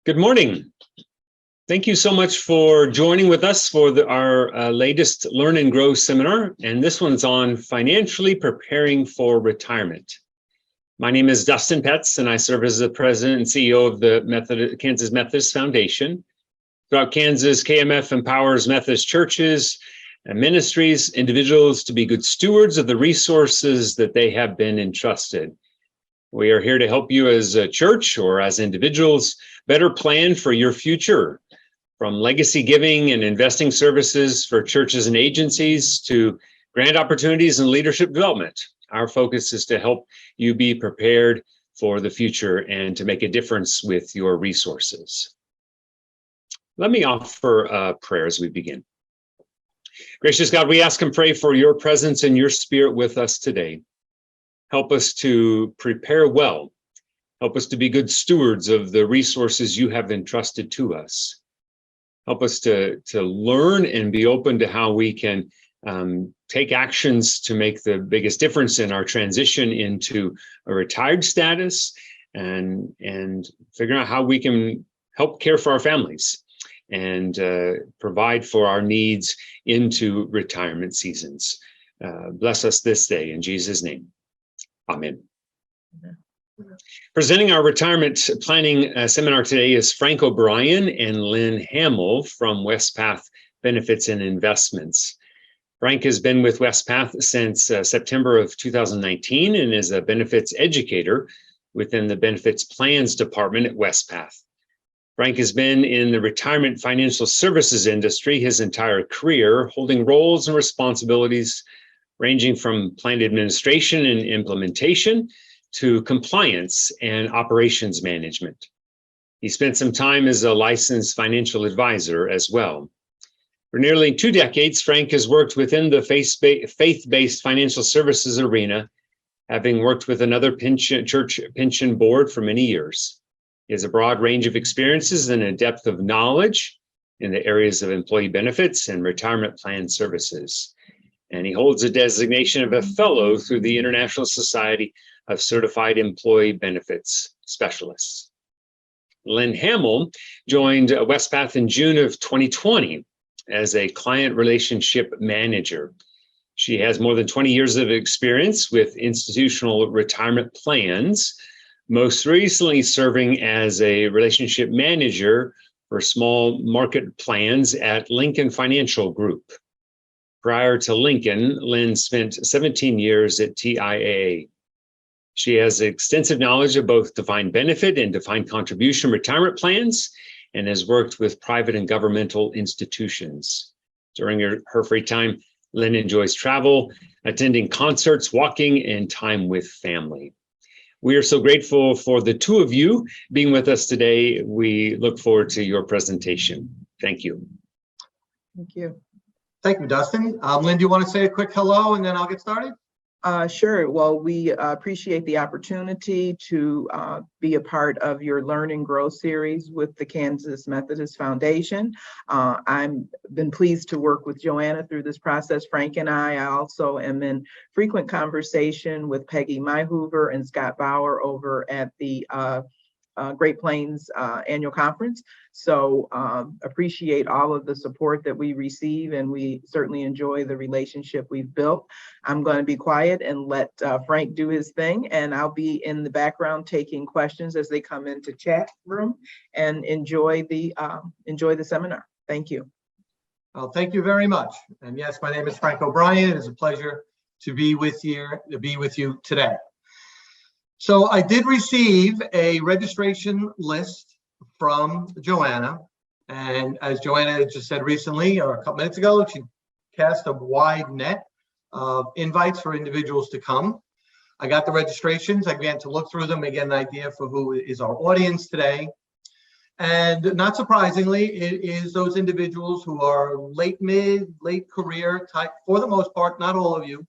Good morning. Thank you so much for joining with us for our latest Learn and Grow seminar, and this one's on financially preparing for retirement. My name is Dustin Petz, and I serve as the president and CEO of the Kansas Methodist Foundation. Throughout Kansas, KMF empowers Methodist churches and ministries, individuals to be good stewards of the resources that they have been entrusted. We are here to help you as a church or as individuals better plan for your future, from legacy giving and investing services for churches and agencies to grant opportunities and leadership development. Our focus is to help you be prepared for the future and to make a difference with your resources. Let me offer a prayer as we begin. Gracious God, we ask and pray for your presence and your spirit with us today. Help us to prepare well. Help us to be good stewards of the resources you have entrusted to us. Help us to learn and be open to how we can take actions to make the biggest difference in our transition into a retired status and figuring out how we can help care for our families and provide for our needs into retirement seasons. Bless us this day in Jesus' name. Amen. Presenting our retirement planning seminar today is Frank O'Brien and Lynn Hammell from Wespath Benefits and Investments. Frank has been with Wespath since September of 2019 and is a benefits educator within the benefits plans department at Wespath. Frank has been in the retirement financial services industry his entire career, holding roles and responsibilities ranging from plan administration and implementation to compliance and operations management. He spent some time as a licensed financial advisor as well. For nearly 2 decades, Frank has worked within the faith-based financial services arena, having worked with another church pension board for many years. He has a broad range of experiences and a depth of knowledge in the areas of employee benefits and retirement plan services. And he holds a designation of a fellow through the International Society of Certified Employee Benefits Specialists. Lynn Hammell joined Wespath in June of 2020 as a client relationship manager. She has more than 20 years of experience with institutional retirement plans, most recently serving as a relationship manager for small market plans at Lincoln Financial Group. Prior to Lincoln, Lynn spent 17 years at TIAA. She has extensive knowledge of both defined benefit and defined contribution retirement plans and has worked with private and governmental institutions. During her free time, Lynn enjoys travel, attending concerts, walking, and time with family. We are so grateful for the two of you being with us today. We look forward to your presentation. Thank you. Thank you. Thank you, Dustin. Lynn, do you want to say a quick hello and then I'll get started? Sure. Well, we appreciate the opportunity to be a part of your Learn and Grow series with the Kansas Methodist Foundation. I've been pleased to work with Joanna through this process. Frank and I also am in frequent conversation with Peggy Myhoover and Scott Bauer over at the Great Plains annual conference. So appreciate all of the support that we receive, and we certainly enjoy the relationship we've built. I'm going to be quiet and let Frank do his thing, and I'll be in the background taking questions as they come into chat room, and enjoy the seminar. Thank you. Well, thank you very much. And yes, my name is Frank O'Brien. It is a pleasure to be with you today. So I did receive a registration list from Joanna, and as Joanna just said recently, or a couple minutes ago, she cast a wide net of invites for individuals to come. I got the registrations. I began to look through them and get an idea for who is our audience today. And not surprisingly, it is those individuals who are late career type, for the most part, not all of you,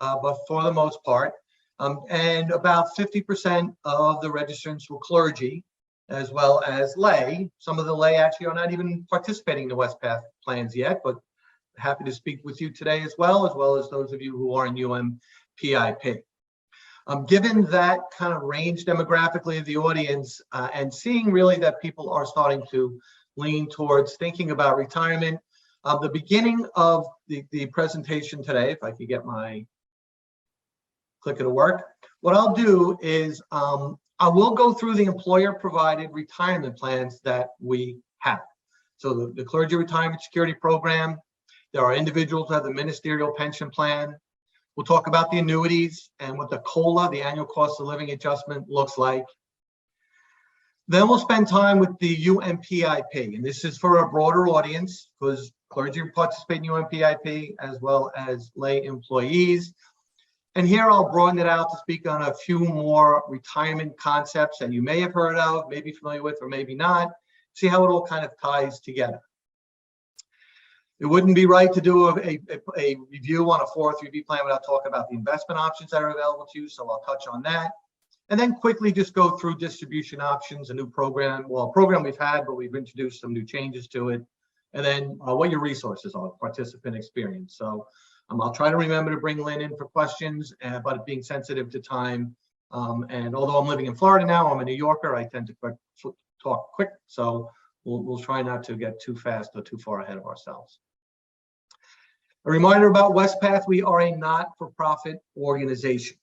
but for the most part. And about 50% of the registrants were clergy, as well as lay. Some of the lay actually are not even participating in the Wespath plans yet, but happy to speak with you today as well as those of you who are in UMPIP. Given that kind of range demographically of the audience and seeing really that people are starting to lean towards thinking about retirement, the beginning of the presentation today, if I could get my clicker to work, what I'll do is I will go through the employer-provided retirement plans that we have. So the Clergy Retirement Security Program, there are individuals who have the ministerial pension plan. We'll talk about the annuities and what the COLA, the annual cost of living adjustment, looks like. Then we'll spend time with the UMPIP, and this is for a broader audience because clergy participate in UMPIP as well as lay employees. And here I'll broaden it out to speak on a few more retirement concepts that you may have heard of, maybe familiar with, or maybe not. See how it all kind of ties together. It wouldn't be right to do a review on a 403B plan without talking about the investment options that are available to you, so I'll touch on that. And then quickly just go through distribution options, a new program, well, a program we've had, but we've introduced some new changes to it. And then what your resources are, participant experience. So I'll try to remember to bring Lynn in for questions, but being sensitive to time. And although I'm living in Florida now, I'm a New Yorker, I tend to talk quick. So we'll try not to get too fast or too far ahead of ourselves. A reminder about Wespath, we are a not-for-profit organization.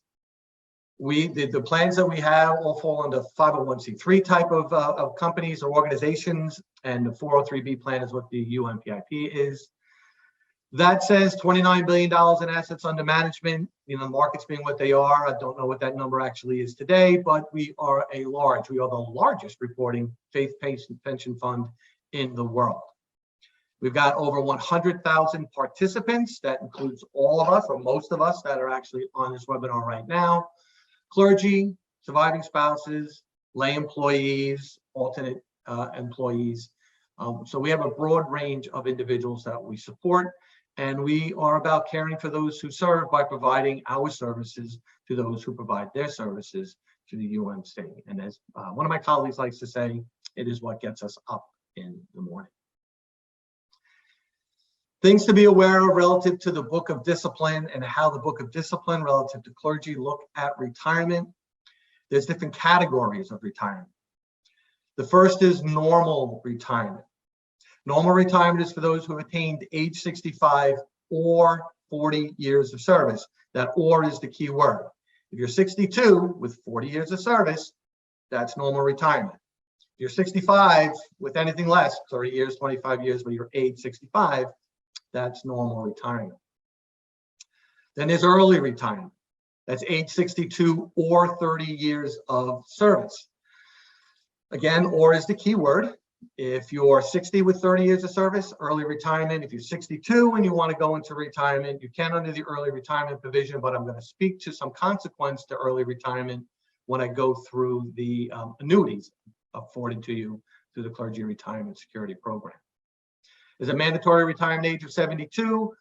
The plans that we have all fall under 501c3 type of companies or organizations, and the 403B plan is what the UMPIP is. That says $29 billion in assets under management. You know, the markets being what they are, I don't know what that number actually is today, but we are the largest reporting faith-based pension fund in the world. We've got over 100,000 participants. That includes all of us, or most of us, that are actually on this webinar right now. Clergy, surviving spouses, lay employees, alternate employees. So we have a broad range of individuals that we support, and we are about caring for those who serve by providing our services to those who provide their services to the UMC. And as one of my colleagues likes to say, it is what gets us up in the morning. Things to be aware of relative to the Book of Discipline and how the Book of Discipline relative to clergy look at retirement. There's different categories of retirement. The first is normal retirement. Normal retirement is for those who have attained age 65 or 40 years of service. That "or" is the key word. If you're 62 with 40 years of service, that's normal retirement. If you're 65 with anything less, 30 years, 25 years, but you're age 65, that's normal retirement. Then there's early retirement. That's age 62 or 30 years of service. Again, "or" is the key word. If you're 60 with 30 years of service, early retirement. If you're 62 and you want to go into retirement, you can under the early retirement provision, but I'm going to speak to some consequence to early retirement when I go through the annuities afforded to you through the Clergy Retirement Security Program. There's a mandatory retirement age of 72,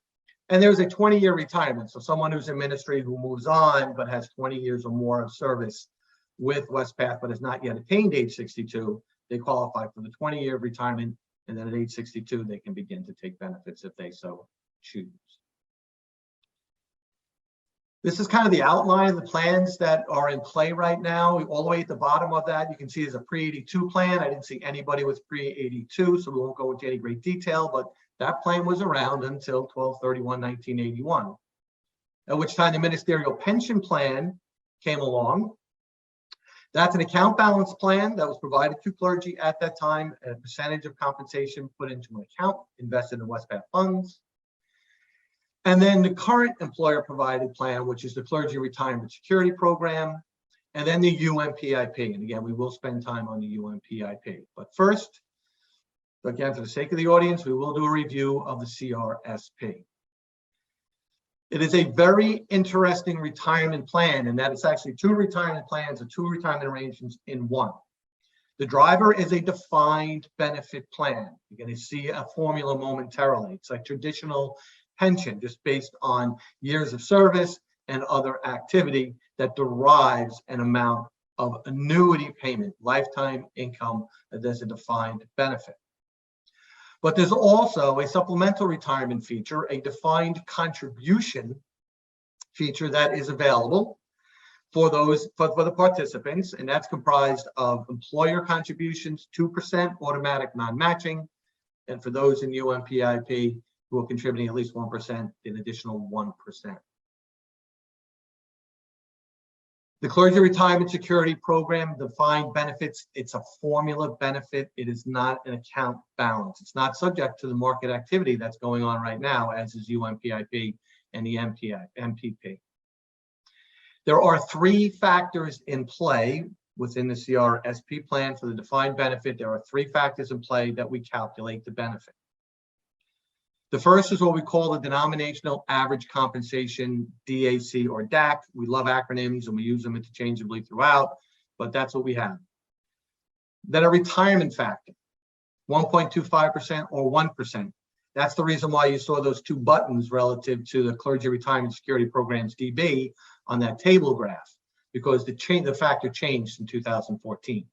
and there's a 20-year retirement. So someone who's in ministry who moves on but has 20 years or more of service with Wespath but has not yet attained age 62, they qualify for the 20-year retirement, and then at age 62, they can begin to take benefits if they so choose. This is kind of the outline of the plans that are in play right now. All the way at the bottom of that, you can see there's a pre-82 plan. I didn't see anybody with pre-82, so we won't go into any great detail, but that plan was around until 12/31/1981, at which time the ministerial pension plan came along. That's an account balance plan that was provided to clergy at that time, and a percentage of compensation put into an account invested in Wespath funds. And then the current employer-provided plan, which is the Clergy Retirement Security Program, and then the UMPIP. And again, we will spend time on the UMPIP. But first, again, for the sake of the audience, we will do a review of the CRSP. It is a very interesting retirement plan, in that it's actually two retirement plans or two retirement arrangements in one. The driver is a defined benefit plan. You're going to see a formula momentarily. It's like traditional pension, just based on years of service and other activity that derives an amount of annuity payment, lifetime income, that there's a defined benefit. But there's also a supplemental retirement feature, a defined contribution feature that is available for the participants, and that's comprised of employer contributions, 2% automatic non-matching, and for those in UMPIP who are contributing at least 1%, an additional 1%. The Clergy Retirement Security Program defined benefits. It's a formula benefit. It is not an account balance. It's not subject to the market activity that's going on right now, as is UMPIP and the MPP. There are 3 factors in play within the CRSP plan for the defined benefit. There are 3 factors in play that we calculate the benefit. The first is what we call the denominational average compensation, DAC or DAC. We love acronyms and we use them interchangeably throughout, but that's what we have. Then a retirement factor, 1.25% or 1%. That's the reason why you saw those 2 buttons relative to the Clergy Retirement Security Program's DB on that table graph, because the factor changed in 2014.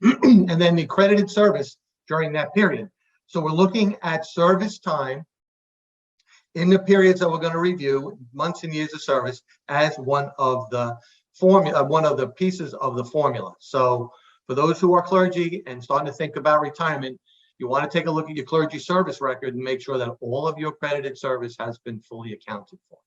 And then the credited service during that period. So we're looking at service time in the periods that we're going to review, months and years of service, as one of the pieces of the formula. So for those who are clergy and starting to think about retirement, you want to take a look at your clergy service record and make sure that all of your credited service has been fully accounted for.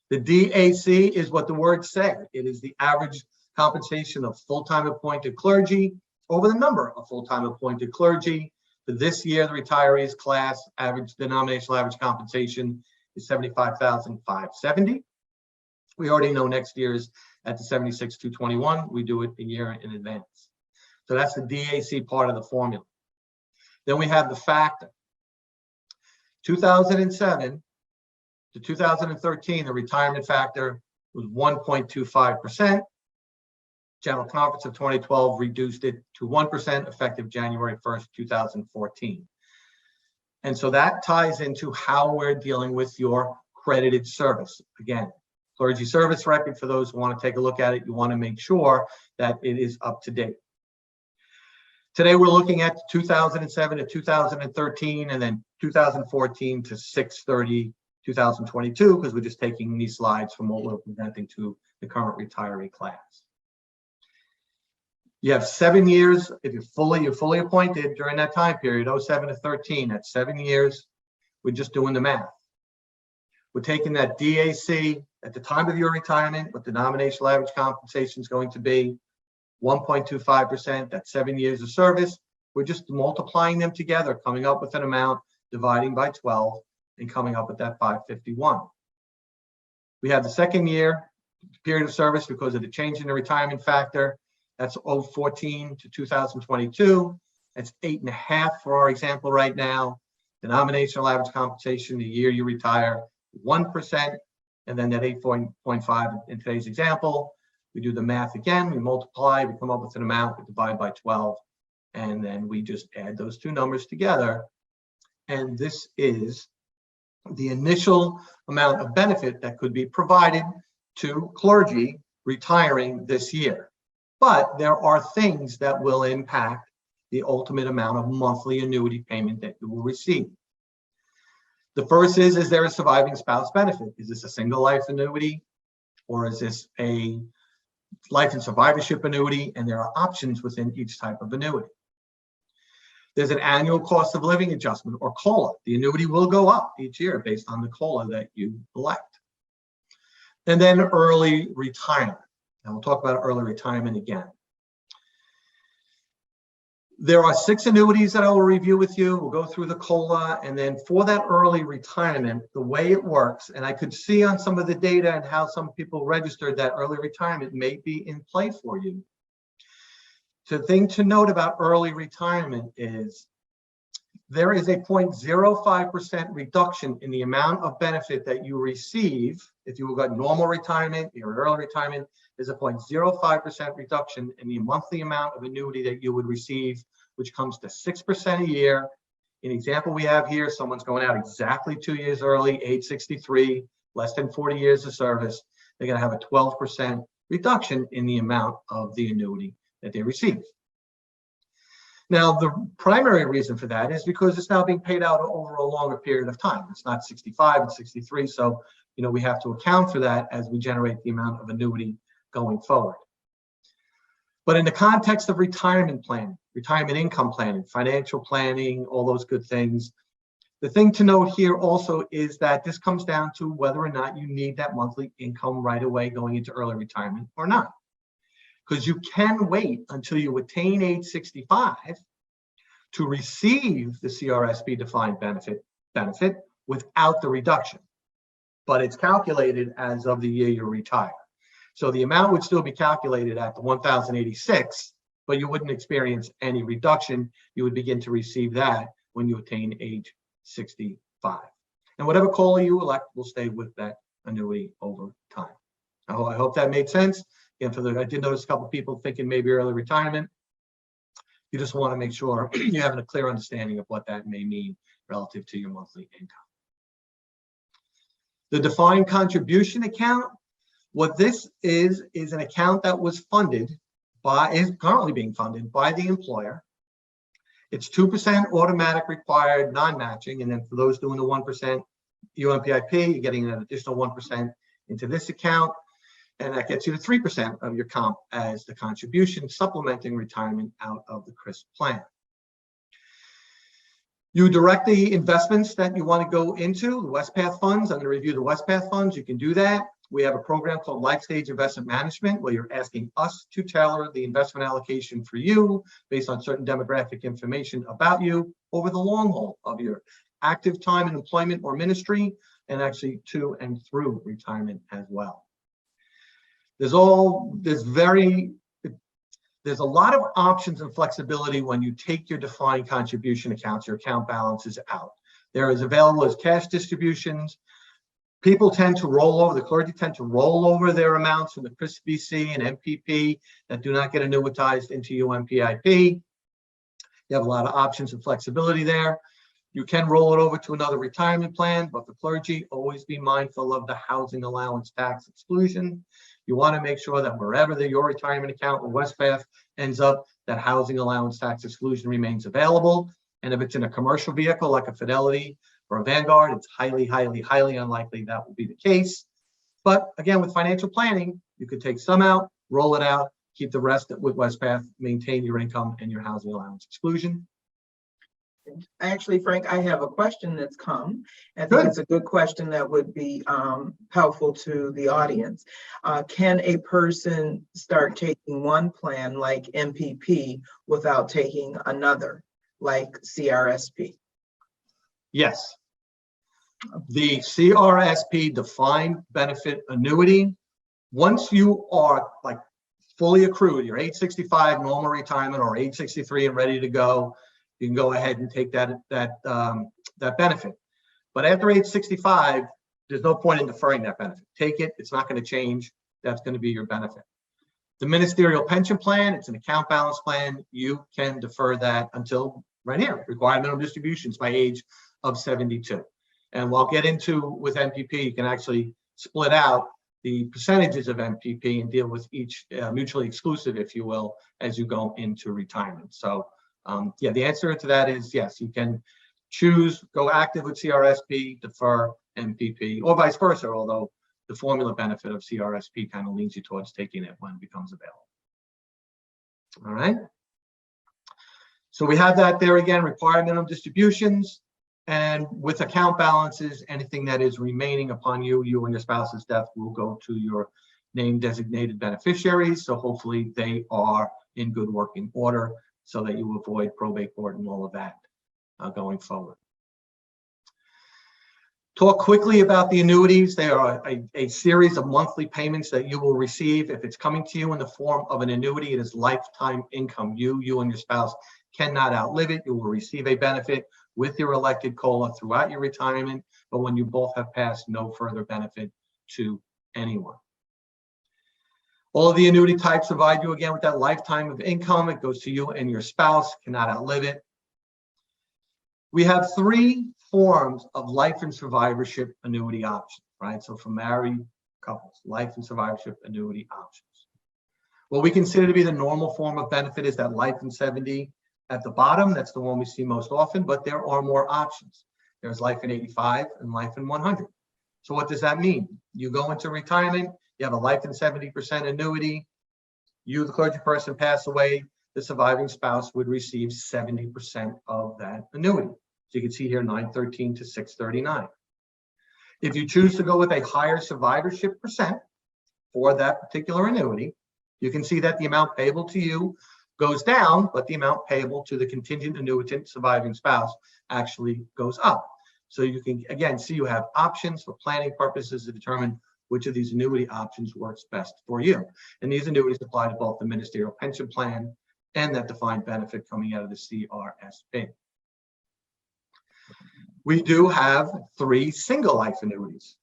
The DAC is what the word said. It is the average compensation of full-time appointed clergy over the number of full-time appointed clergy. For this year, the retirees class average denominational average compensation is $75,570. We already know next year's at the $76,221. We do it a year in advance. So that's the DAC part of the formula. Then we have the factor. 2007 to 2013, the retirement factor was 1.25%. General Conference of 2012 reduced it to 1% effective January 1st, 2014. And so that ties into how we're dealing with your credited service. Again, clergy service record, for those who want to take a look at it, you want to make sure that it is up to date. Today, we're looking at 2007 to 2013, and then 2014 to 6/30/2022, because we're just taking these slides from what we're presenting to the current retiree class. You have 7 years, if you're fully appointed during that time period, 07 to 13, that's 7 years. We're just doing the math. We're taking that DAC at the time of your retirement, what the denominational average compensation is going to be, 1.25%, that's 7 years of service. We're just multiplying them together, coming up with an amount, dividing by 12, and coming up with that 551. We have the second year period of service because of the change in the retirement factor. That's 2014 to 2022. That's 8.5 for our example right now. Denominational average compensation, the year you retire, 1%, and then that 8.5 in today's example. We do the math again, we multiply, we come up with an amount, we divide by 12, and then we just add those 2 numbers together. And this is the initial amount of benefit that could be provided to clergy retiring this year. But there are things that will impact the ultimate amount of monthly annuity payment that you will receive. The first is there a surviving spouse benefit? Is this a single life annuity, or is this a life and survivorship annuity? And there are options within each type of annuity. There's an annual cost of living adjustment, or COLA. The annuity will go up each year based on the COLA that you elect. And then early retirement. And we'll talk about early retirement again. There are 6 annuities that I will review with you. We'll go through the COLA, and then for that early retirement, the way it works, and I could see on some of the data and how some people registered that early retirement may be in play for you. The thing to note about early retirement is there is a 0.05% reduction in the amount of benefit that you receive. If you got normal retirement, your early retirement, there's a 0.05% reduction in the monthly amount of annuity that you would receive, which comes to 6% a year. In the example we have here, someone's going out exactly 2 years early, age 63, less than 40 years of service. They're going to have a 12% reduction in the amount of the annuity that they receive. Now, the primary reason for that is because it's now being paid out over a longer period of time. It's not 65, it's 63. So we have to account for that as we generate the amount of annuity going forward. But in the context of retirement planning, retirement income planning, financial planning, all those good things, the thing to note here also is that this comes down to whether or not you need that monthly income right away going into early retirement or not. Because you can wait until you attain age 65 to receive the CRSP defined benefit without the reduction, but it's calculated as of the year you retire. So the amount would still be calculated at the 1,086, but you wouldn't experience any reduction. You would begin to receive that when you attain age 65. And whatever COLA you elect will stay with that annuity over time. I hope that made sense. And I did notice a couple of people thinking maybe early retirement. You just want to make sure you have a clear understanding of what that may mean relative to your monthly income. The defined contribution account, what this is an account that was funded is currently being funded by the employer. It's 2% automatic required non-matching, and then for those doing the 1% UMPIP, you're getting an additional 1% into this account, and that gets you to 3% of your comp as the contribution, supplementing retirement out of the CRISP plan. You direct the investments that you want to go into, the Wespath funds. I'm going to review the Wespath funds. You can do that. We have a program called Life Stage Investment Management, where you're asking us to tailor the investment allocation for you based on certain demographic information about you over the long haul of your active time in employment or ministry, and actually to and through retirement as well. There's a lot of options and flexibility when you take your defined contribution accounts, your account balances out. There is available as cash distributions. People tend to roll over, the clergy tend to roll over their amounts from the CRISP BC and MPP that do not get annuitized into UMPIP. You have a lot of options and flexibility there. You can roll it over to another retirement plan, but for clergy, always be mindful of the housing allowance tax exclusion. You want to make sure that wherever your retirement account or Wespath ends up, that housing allowance tax exclusion remains available. And if it's in a commercial vehicle like a Fidelity or a Vanguard, it's highly, highly, highly unlikely that will be the case. But again, with financial planning, you could take some out, roll it out, keep the rest with Wespath, maintain your income and your housing allowance exclusion. Actually, Frank, I have a question that's come. I think it's a good question that would be helpful to the audience. Can a person start taking one plan like MPP without taking another like CRSP? Yes. The CRSP defined benefit annuity, once you are like fully accrued, you're age 65 normal retirement or age 63 and ready to go, you can go ahead and take that benefit. But after age 65, there's no point in deferring that benefit. Take it, it's not going to change. That's going to be your benefit. The ministerial pension plan, it's an account balance plan. You can defer that until right here, required minimum distributions by age of 72. And we'll get into with MPP, you can actually split out the percentages of MPP and deal with each mutually exclusive, if you will, as you go into retirement. So yeah, the answer to that is yes, you can choose, go active with CRSP, defer MPP, or vice versa, although the formula benefit of CRSP kind of leans you towards taking it when it becomes available. All right. So we have that there again, required minimum distributions, and with account balances, anything that is remaining upon you and your spouse's death will go to your named designated beneficiaries. So hopefully they are in good working order so that you avoid probate court and all of that going forward. Talk quickly about the annuities. They are a series of monthly payments that you will receive. If it's coming to you in the form of an annuity, it is lifetime income. You and your spouse cannot outlive it. You will receive a benefit with your elected COLA throughout your retirement, but when you both have passed, no further benefit to anyone. All of the annuity types provide you again with that lifetime of income. It goes to you and your spouse, cannot outlive it. We have three forms of life and survivorship annuity options, right? So for married couples, life and survivorship annuity options. What we consider to be the normal form of benefit is that life in 70 at the bottom. That's the one we see most often, but there are more options. There's life in 85 and life in 100. So what does that mean? You go into retirement, you have a life and 70% annuity. You, the clergy person, pass away, the surviving spouse would receive 70% of that annuity. So you can see here 913 to 639. If you choose to go with a higher survivorship percent for that particular annuity, you can see that the amount payable to you goes down, but the amount payable to the contingent annuitant surviving spouse actually goes up. So you can, again, see you have options for planning purposes to determine which of these annuity options works best for you. And these annuities apply to both the ministerial pension plan and that defined benefit coming out of the CRSP. We do have 3 single life annuities.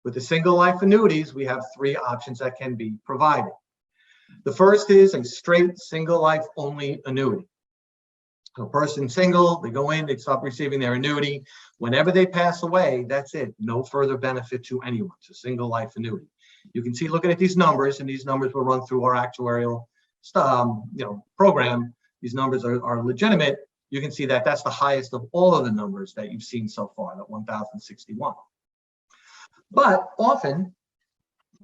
With the single life annuities, we have 3 options that can be provided. The first is a straight single life only annuity. So a person single, they go in, they stop receiving their annuity. Whenever they pass away, that's it. No further benefit to anyone. It's a single life annuity. You can see, looking at these numbers, and these numbers will run through our actuarial program. These numbers are legitimate. You can see that that's the highest of all of the numbers that you've seen so far, that 1,061. But often,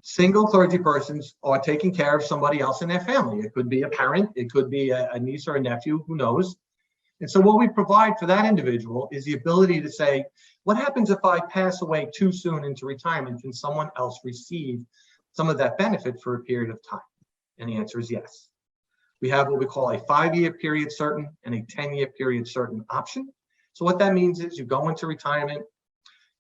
single clergy persons are taking care of somebody else in their family. It could be a parent, it could be a niece or a nephew, who knows. And so what we provide for that individual is the ability to say, what happens if I pass away too soon into retirement? Can someone else receive some of that benefit for a period of time? And the answer is yes. We have what we call a 5-year period certain and a 10-year period certain option. So what that means is you go into retirement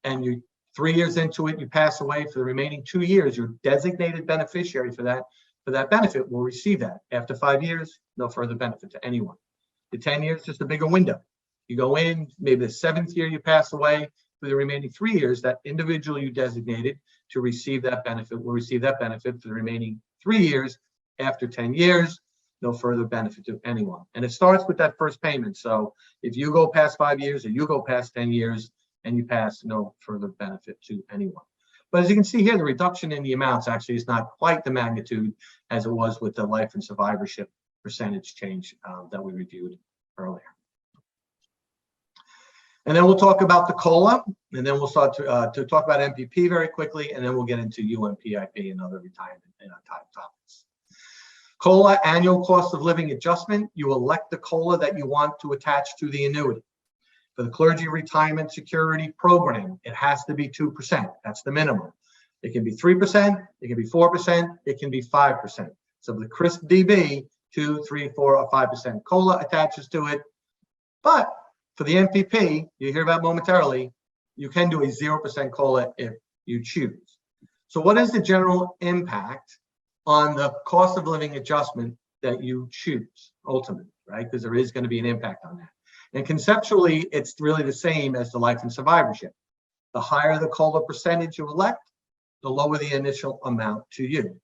and you 3 years into it, you pass away. For the remaining 2 years, your designated beneficiary for that benefit will receive that. After 5 years, no further benefit to anyone. The 10 years, just a bigger window. You go in, maybe the 7th year you pass away. For the remaining 3 years, that individual you designated to receive that benefit will receive that benefit for the remaining 3 years. After 10 years, no further benefit to anyone. And it starts with that first payment. So if you go past 5 years or you go past 10 years and you pass, no further benefit to anyone. But as you can see here, the reduction in the amounts actually is not quite the magnitude as it was with the life and survivorship percentage change that we reviewed earlier. And then we'll talk about the COLA, and then we'll start to talk about MPP very quickly, and then we'll get into UMPIP and other retirement type topics. COLA, annual cost of living adjustment. You elect the COLA that you want to attach to the annuity. For the clergy retirement security program, it has to be 2%. That's the minimum. It can be 3%, it can be 4%, it can be 5%. So the CRISP DB, 2, 3, 4, or 5% COLA attaches to it. But for the MPP, you hear about momentarily, you can do a 0% COLA if you choose. So what is the general impact on the cost of living adjustment that you choose ultimately, right? Because there is going to be an impact on that. And conceptually, it's really the same as the life and survivorship. The higher the COLA percentage you elect, the lower the initial amount to you.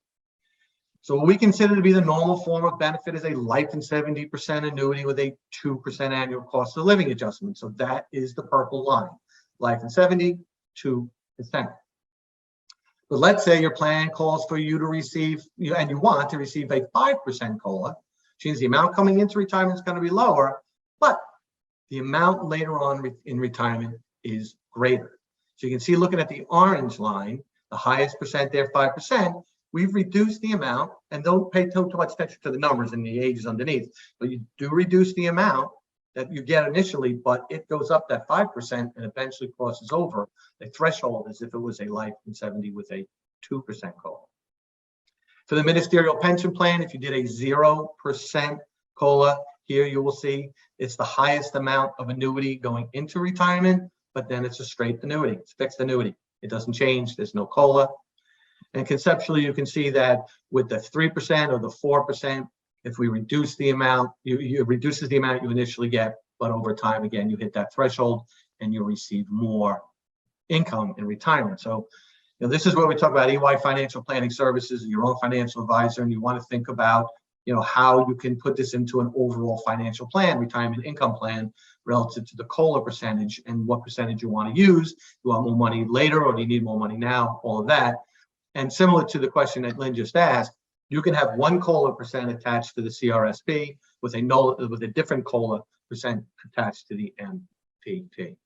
So what we consider to be the normal form of benefit is a life and 70% annuity with a 2% annual cost of living adjustment. So that is the purple line. Life and 70, 2%. But let's say your plan calls for you to receive, and you want to receive a 5% COLA, which means the amount coming into retirement is going to be lower, but the amount later on in retirement is greater. So you can see, looking at the orange line, the highest percent there, 5%, we've reduced the amount, and don't pay too much attention to the numbers and the ages underneath, but you do reduce the amount that you get initially, but it goes up that 5% and eventually crosses over the threshold as if it was a life in 70 with a 2% COLA. For the ministerial pension plan, if you did a 0% COLA, here you will see it's the highest amount of annuity going into retirement, but then it's a straight annuity. It's fixed annuity. It doesn't change. There's no COLA. And conceptually, you can see that with the 3% or the 4%, if we reduce the amount, it reduces the amount you initially get, but over time, again, you hit that threshold and you receive more income in retirement. So, this is where we talk about EY Financial Planning Services, your own financial advisor, and you want to think about, how you can put this into an overall financial plan, retirement income plan, relative to the COLA percentage and what percentage you want to use. You want more money later, or do you need more money now? All of that. And similar to the question that Lynn just asked, you can have one COLA percent attached to the CRSP with a different COLA percent attached to the MPP.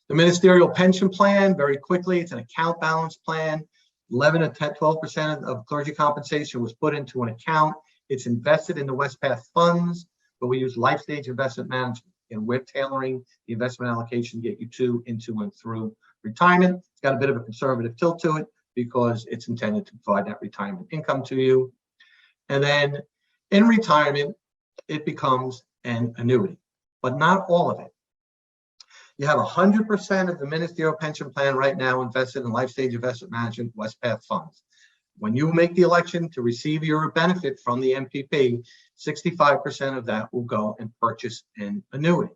The ministerial pension plan, very quickly, it's an account balance plan. 11 to 12% of clergy compensation was put into an account. It's invested in the Wespath funds, but we use life stage investment management. And we're tailoring the investment allocation to get you to, into, and through retirement. It's got a bit of a conservative tilt to it because it's intended to provide that retirement income to you. And then in retirement, it becomes an annuity, but not all of it. You have 100% of the ministerial pension plan right now invested in life stage investment management Wespath funds. When you make the election to receive your benefit from the MPP, 65% of that will go and purchase an annuity.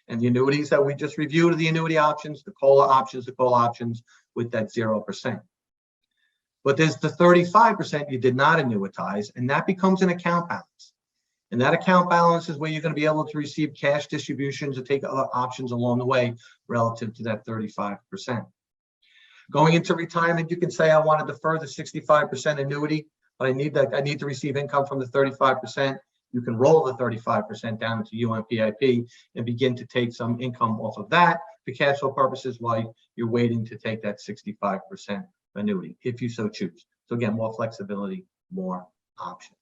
And the annuities that we just reviewed are the annuity options, the COLA options, the COLA options with that 0%. But there's the 35% you did not annuitize, and that becomes an account balance. And that account balance is where you're going to be able to receive cash distributions or take other options along the way relative to that 35%. Going into retirement, you can say, I want to defer the 65% annuity, but I need to receive income from the 35%. You can roll the 35% down into UMPIP and begin to take some income off of that for cash flow purposes while you're waiting to take that 65% annuity, if you so choose. So again, more flexibility, more options.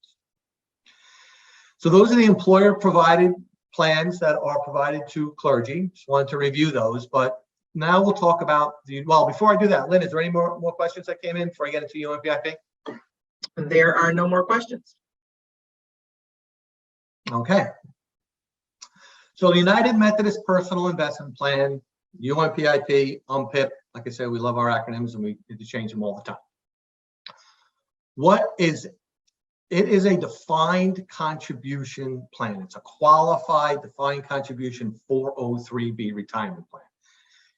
So those are the employer provided plans that are provided to clergy. Just wanted to review those, but now we'll talk about well, before I do that, Lynn, is there any more questions that came in before I get into UMPIP? There are no more questions. Okay. So the United Methodist Personal Investment Plan, UMPIP, UMPIP, like I said, we love our acronyms and we need to change them all the time. What is it? It is a defined contribution plan. It's a qualified defined contribution 403B retirement plan.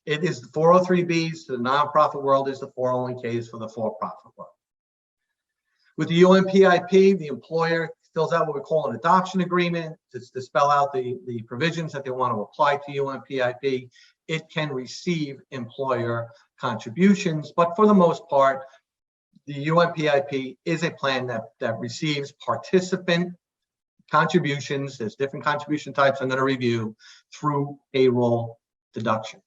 It is the 403Bs to the nonprofit world is the 401Ks for the for-profit world. With the UMPIP, the employer fills out what we call an adoption agreement to spell out the provisions that they want to apply to UMPIP. It can receive employer contributions, but for the most part, the UMPIP is a plan that receives participant contributions. There's different contribution types I'm going to review through payroll deduction.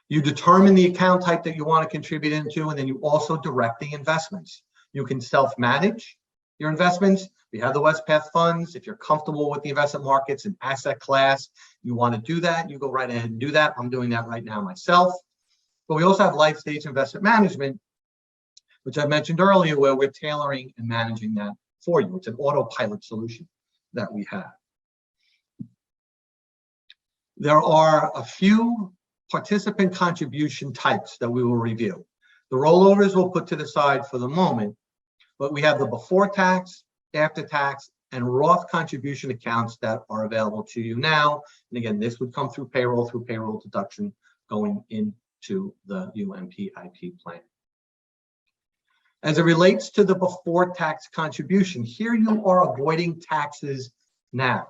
You determine the account type that you want to contribute into, and then you also direct the investments. You can self-manage your investments. We have the Wespath funds. If you're comfortable with the investment markets and asset class, you want to do that, you go right ahead and do that. I'm doing that right now myself. But we also have life stage investment management, which I mentioned earlier, where we're tailoring and managing that for you. It's an autopilot solution that we have. There are a few participant contribution types that we will review. The rollovers we'll put to the side for the moment, but we have the before tax, after tax, and Roth contribution accounts that are available to you now. And again, this would come through payroll deduction going into the UMPIP plan. As it relates to the before tax contribution, here you are avoiding taxes now.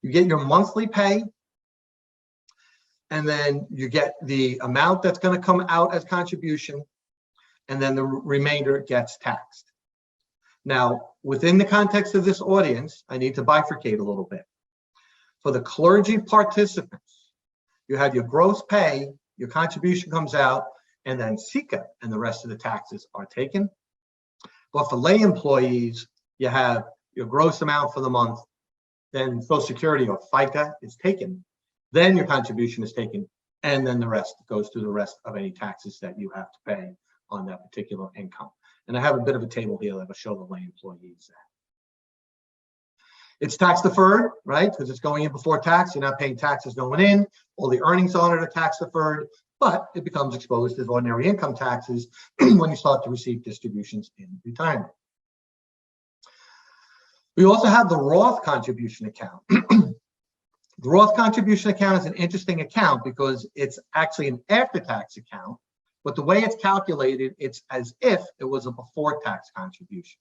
You get your monthly pay, and then you get the amount that's going to come out as contribution, and then the remainder gets taxed. Now, within the context of this audience, I need to bifurcate a little bit. For the clergy participants, you have your gross pay, your contribution comes out, and then SECA and the rest of the taxes are taken. But for lay employees, you have your gross amount for the month, then Social Security or FICA is taken, then your contribution is taken, and then the rest goes to the rest of any taxes that you have to pay on that particular income. And I have a bit of a table here that will show the lay employees. It's tax deferred, right? Because it's going in before tax. You're not paying taxes going in. All the earnings on it are tax deferred, but it becomes exposed as ordinary income taxes when you start to receive distributions in retirement. We also have the Roth contribution account. The Roth contribution account is an interesting account because it's actually an after-tax account, but the way it's calculated, it's as if it was a before-tax contribution.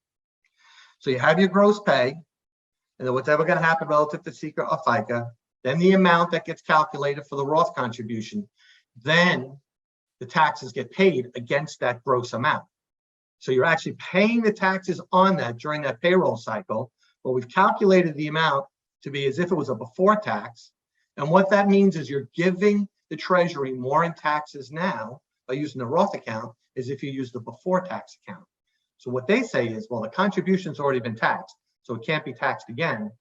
So you have your gross pay, and then whatever going to happen relative to SECA or FICA, then the amount that gets calculated for the Roth contribution, then the taxes get paid against that gross amount. So you're actually paying the taxes on that during that payroll cycle, but we've calculated the amount to be as if it was a before tax, And what that means is you're giving the Treasury more in taxes now by using the Roth account as if you use the before tax account. So what they say is, well, the contribution's already been taxed, so it can't be taxed again.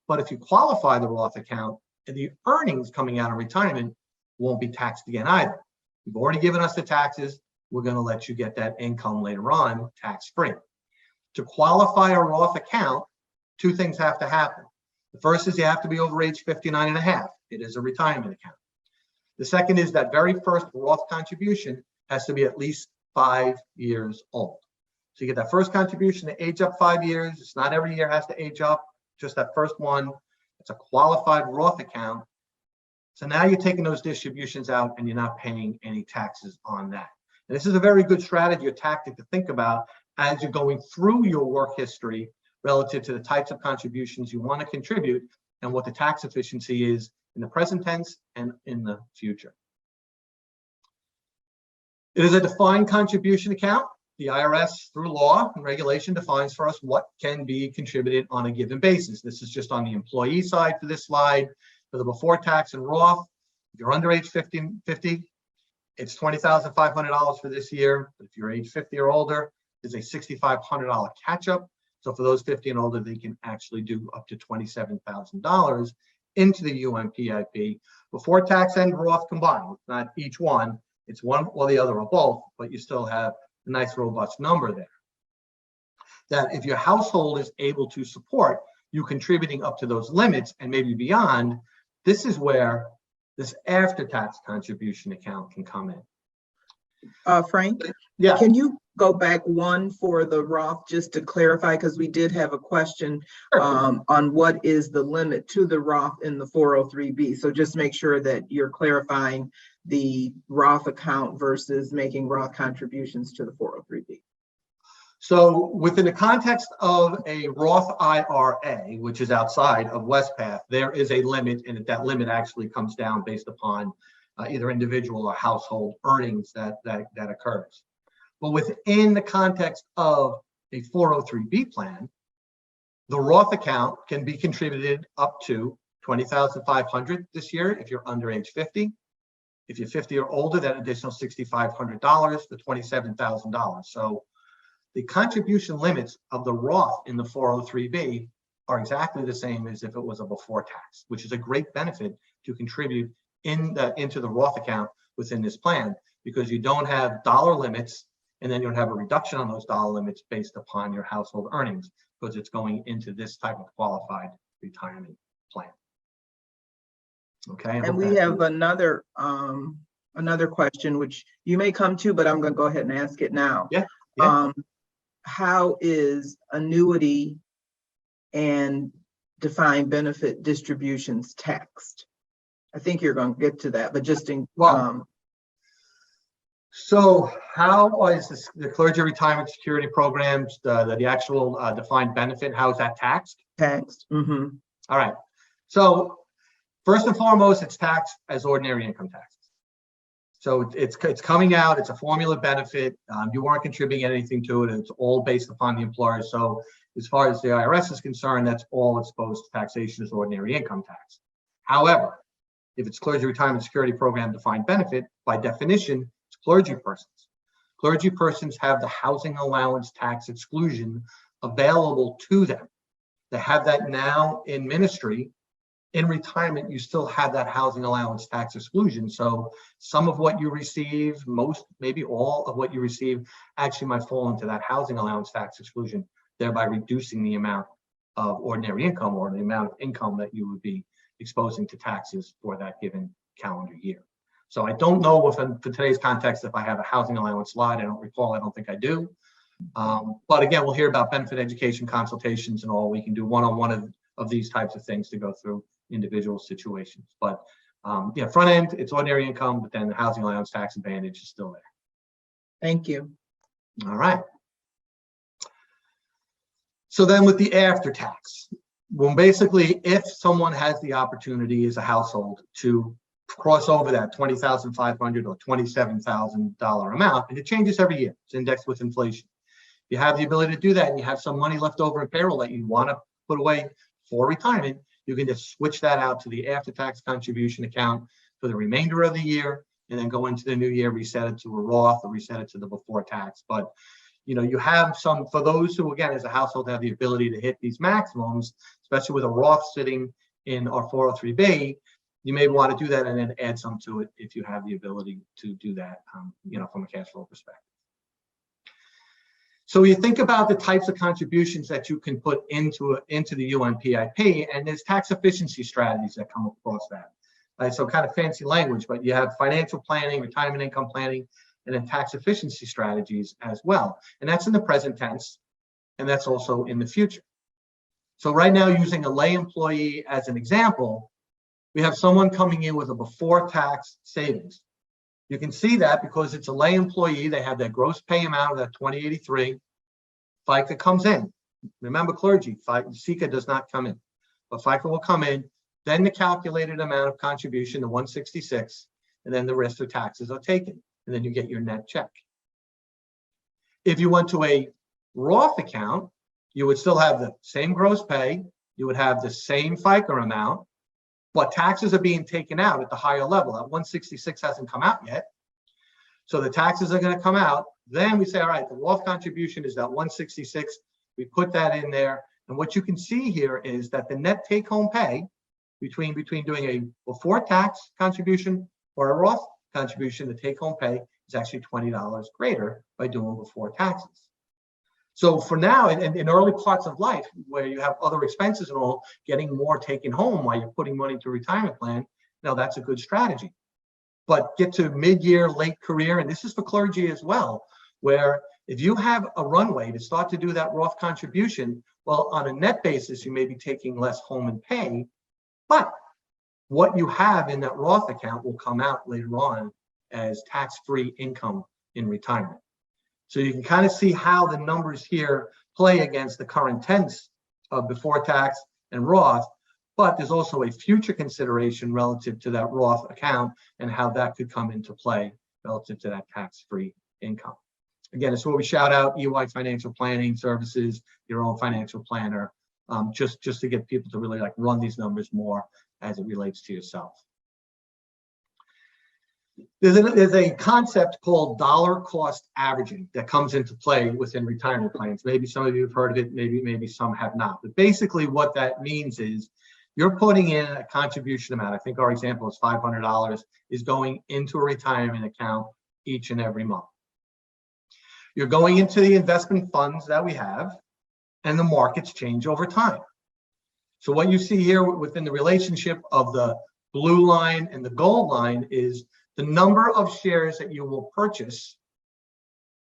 But if you qualify the Roth account, and the earnings coming out of retirement won't be taxed again either. You've already given us the taxes. We're going to let you get that income later on tax-free. To qualify a Roth account, two things have to happen. The first is you have to be over age 59 and a half. It is a retirement account. The second is that very first Roth contribution has to be at least 5 years old. So you get that first contribution to age up 5 years. It's not every year has to age up, just that first one. It's a qualified Roth account. So now you're taking those distributions out and you're not paying any taxes on that. And this is a very good strategy or tactic to think about as you're going through your work history relative to the types of contributions you want to contribute and what the tax efficiency is in the present tense and in the future. It is a defined contribution account. The IRS, through law and regulation, defines for us what can be contributed on a given basis. This is just on the employee side for this slide. For the before tax and Roth, if you're under age 50, it's $20,500 for this year. But if you're age 50 or older, there's a $6,500 catch-up. So for those 50 and older, they can actually do up to $27,000 into the UMPIP before tax and Roth combined. Not each one, it's one or the other or both, but you still have a nice robust number there. That if your household is able to support you contributing up to those limits and maybe beyond, this is where this after-tax contribution account can come in. Frank, Yeah. can you go back one for the Roth just to clarify, because we did have a question on what is the limit to the Roth in the 403B. So just make sure that you're clarifying the Roth account versus making Roth contributions to the 403B. So within the context of a Roth IRA, which is outside of Wespath, there is a limit, and that limit actually comes down based upon either individual or household earnings that occurs. But within the context of a 403B plan, the Roth account can be contributed up to $20,500 this year if you're under age 50. If you're 50 or older, that additional $6,500 for $27,000. So the contribution limits of the Roth in the 403B are exactly the same as if it was a before tax, which is a great benefit to contribute into the Roth account within this plan, because you don't have dollar limits and then you don't have a reduction on those dollar limits based upon your household earnings, because it's going into this type of qualified retirement plan. Okay. And we have another question, which you may come to, but I'm going to go ahead and ask it now. Yeah. How is annuity and defined benefit distributions taxed? I think you're going to get to that, but just in so how is the clergy retirement security programs, the actual defined benefit, how is that taxed? Taxed. Mm-hmm. All right. So first and foremost, it's taxed as ordinary income taxes. So it's coming out, it's a formula benefit. You weren't contributing anything to it. It's all based upon the employer. So as far as the IRS is concerned, that's all exposed to taxation as ordinary income tax. However, if it's clergy retirement security program defined benefit, by definition, it's clergy persons. Clergy persons have the housing allowance tax exclusion available to them. They have that now in ministry. In retirement, you still have that housing allowance tax exclusion. So some of what you receive, most, maybe all of what you receive, actually might fall into that housing allowance tax exclusion, thereby reducing the amount of ordinary income or the amount of income that you would be exposing to taxes for that given calendar year. So I don't know if for today's context, if I have a housing allowance slide, I don't recall, I don't think I do. But again, we'll hear about benefit education consultations and all. We can do one-on-one of these types of things to go through individual situations. But yeah, front end, it's ordinary income, but then the housing allowance tax advantage is still there. Thank you. All right. So then with the after tax, well, basically, if someone has the opportunity as a household to cross over that $20,500 or $27,000 amount, and it changes every year, it's indexed with inflation. You have the ability to do that, and you have some money left over in payroll that you want to put away for retirement, you can just switch that out to the after-tax contribution account for the remainder of the year, and then go into the new year, reset it to a Roth or reset it to the before tax. But you have some, for those who, again, as a household, have the ability to hit these maximums, especially with a Roth sitting in our 403b, you may want to do that and then add some to it if you have the ability to do that, from a cash flow perspective. So you think about the types of contributions that you can put into the UNPIP, and there's tax efficiency strategies that come across that. Right? So kind of fancy language, but you have financial planning, retirement income planning, and then tax efficiency strategies as well. And that's in the present tense, and that's also in the future. So right now, using a lay employee as an example, we have someone coming in with a before tax savings. You can see that because it's a lay employee, they have their gross pay amount of that 2083. FICA comes in. Remember, clergy, SECA does not come in, but FICA will come in. Then the calculated amount of contribution, the 166, and then the rest of taxes are taken, and then you get your net check. If you went to a Roth account, you would still have the same gross pay, you would have the same FICA amount, but taxes are being taken out at the higher level. That 166 hasn't come out yet. So the taxes are going to come out. Then we say, all right, the Roth contribution is that 166. We put that in there. And what you can see here is that the net take-home pay between doing a before tax contribution or a Roth contribution, the take-home pay is actually $20 greater by doing before taxes. So for now, in early parts of life, where you have other expenses and all, getting more taken home while you're putting money into a retirement plan, now that's a good strategy. But get to mid-year, late career, and this is for clergy as well, where if you have a runway to start to do that Roth contribution, well, on a net basis, you may be taking less home and pay, but what you have in that Roth account will come out later on as tax-free income in retirement. So you can kind of see how the numbers here play against the current tense of before tax and Roth, but there's also a future consideration relative to that Roth account and how that could come into play relative to that tax-free income. Again, it's where we shout out EY Financial Planning Services, your own financial planner, just to get people to really run these numbers more as it relates to yourself. There's a concept called dollar cost averaging that comes into play within retirement plans. Maybe some of you have heard of it, maybe some have not. But basically what that means is you're putting in a contribution amount. I think our example is $500 is going into a retirement account each and every month. You're going into the investment funds that we have, and the markets change over time. So what you see here within the relationship of the blue line and the gold line is the number of shares that you will purchase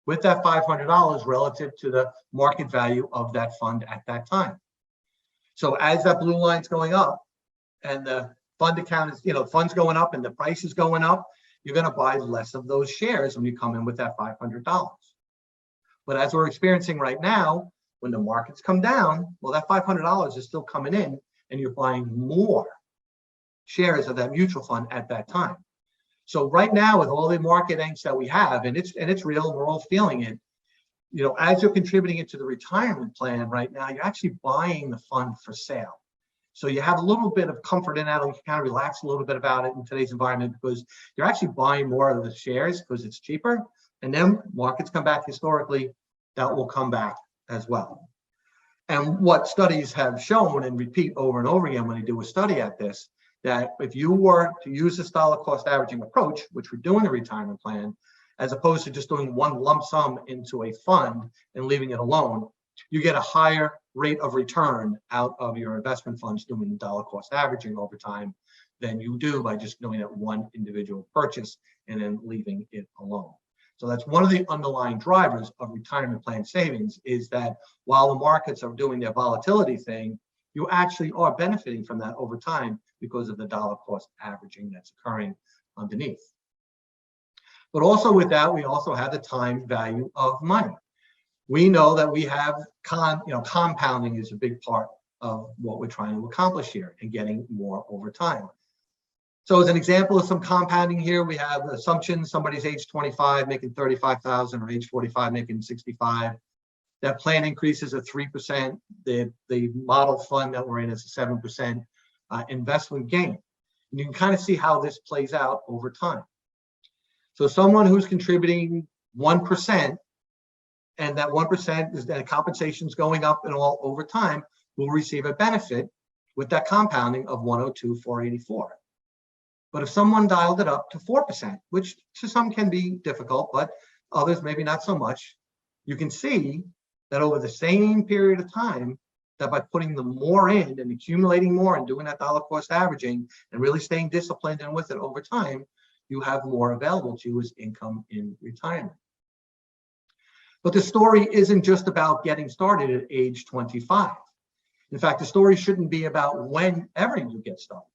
with that $500 relative to the market value of that fund at that time. So as that blue line's going up and the fund account is, fund's going up and the price is going up, you're going to buy less of those shares when you come in with that $500. But as we're experiencing right now, when the markets come down, well, that $500 is still coming in and you're buying more shares of that mutual fund at that time. So right now, with all the market angst that we have, and it's real, and we're all feeling it, as you're contributing into the retirement plan right now, you're actually buying the fund for sale. So you have a little bit of comfort in that, and you can kind of relax a little bit about it in today's environment because you're actually buying more of the shares because it's cheaper. And then markets come back historically, that will come back as well. And what studies have shown and repeat over and over again when they do a study at this, that if you were to use this dollar cost averaging approach, which we do in the retirement plan, as opposed to just doing one lump sum into a fund and leaving it alone, you get a higher rate of return out of your investment funds doing dollar cost averaging over time than you do by just doing that one individual purchase and then leaving it alone. So that's one of the underlying drivers of retirement plan savings is that while the markets are doing their volatility thing, you actually are benefiting from that over time because of the dollar cost averaging that's occurring underneath. But also with that, we also have the time value of money. We know that we have compounding is a big part of what we're trying to accomplish here and getting more over time. So as an example of some compounding here, we have assumptions, somebody's age 25 making $35,000 or age 45 making 65. That plan increases at 3%. The model fund that we're in is 7%. investment gain. And you can kind of see how this plays out over time. So someone who's contributing 1%, and that 1% is that compensation's going up and all over time, will receive a benefit with that compounding of 102,484. But if someone dialed it up to 4%, which to some can be difficult, but others maybe not so much, you can see that over the same period of time, that by putting the more in and accumulating more and doing that dollar cost averaging and really staying disciplined and with it over time, you have more available to you as income in retirement. But the story isn't just about getting started at age 25. In fact, the story shouldn't be about whenever you get started,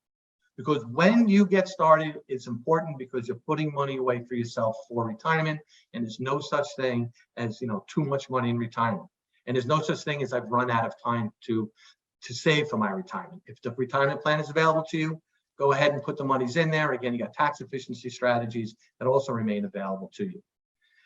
because when you get started, it's important because you're putting money away for yourself for retirement, and there's no such thing as too much money in retirement, and there's no such thing as I've run out of time to save for my retirement. If the retirement plan is available to you, go ahead and put the monies in there. Again, you got tax efficiency strategies that also remain available to you.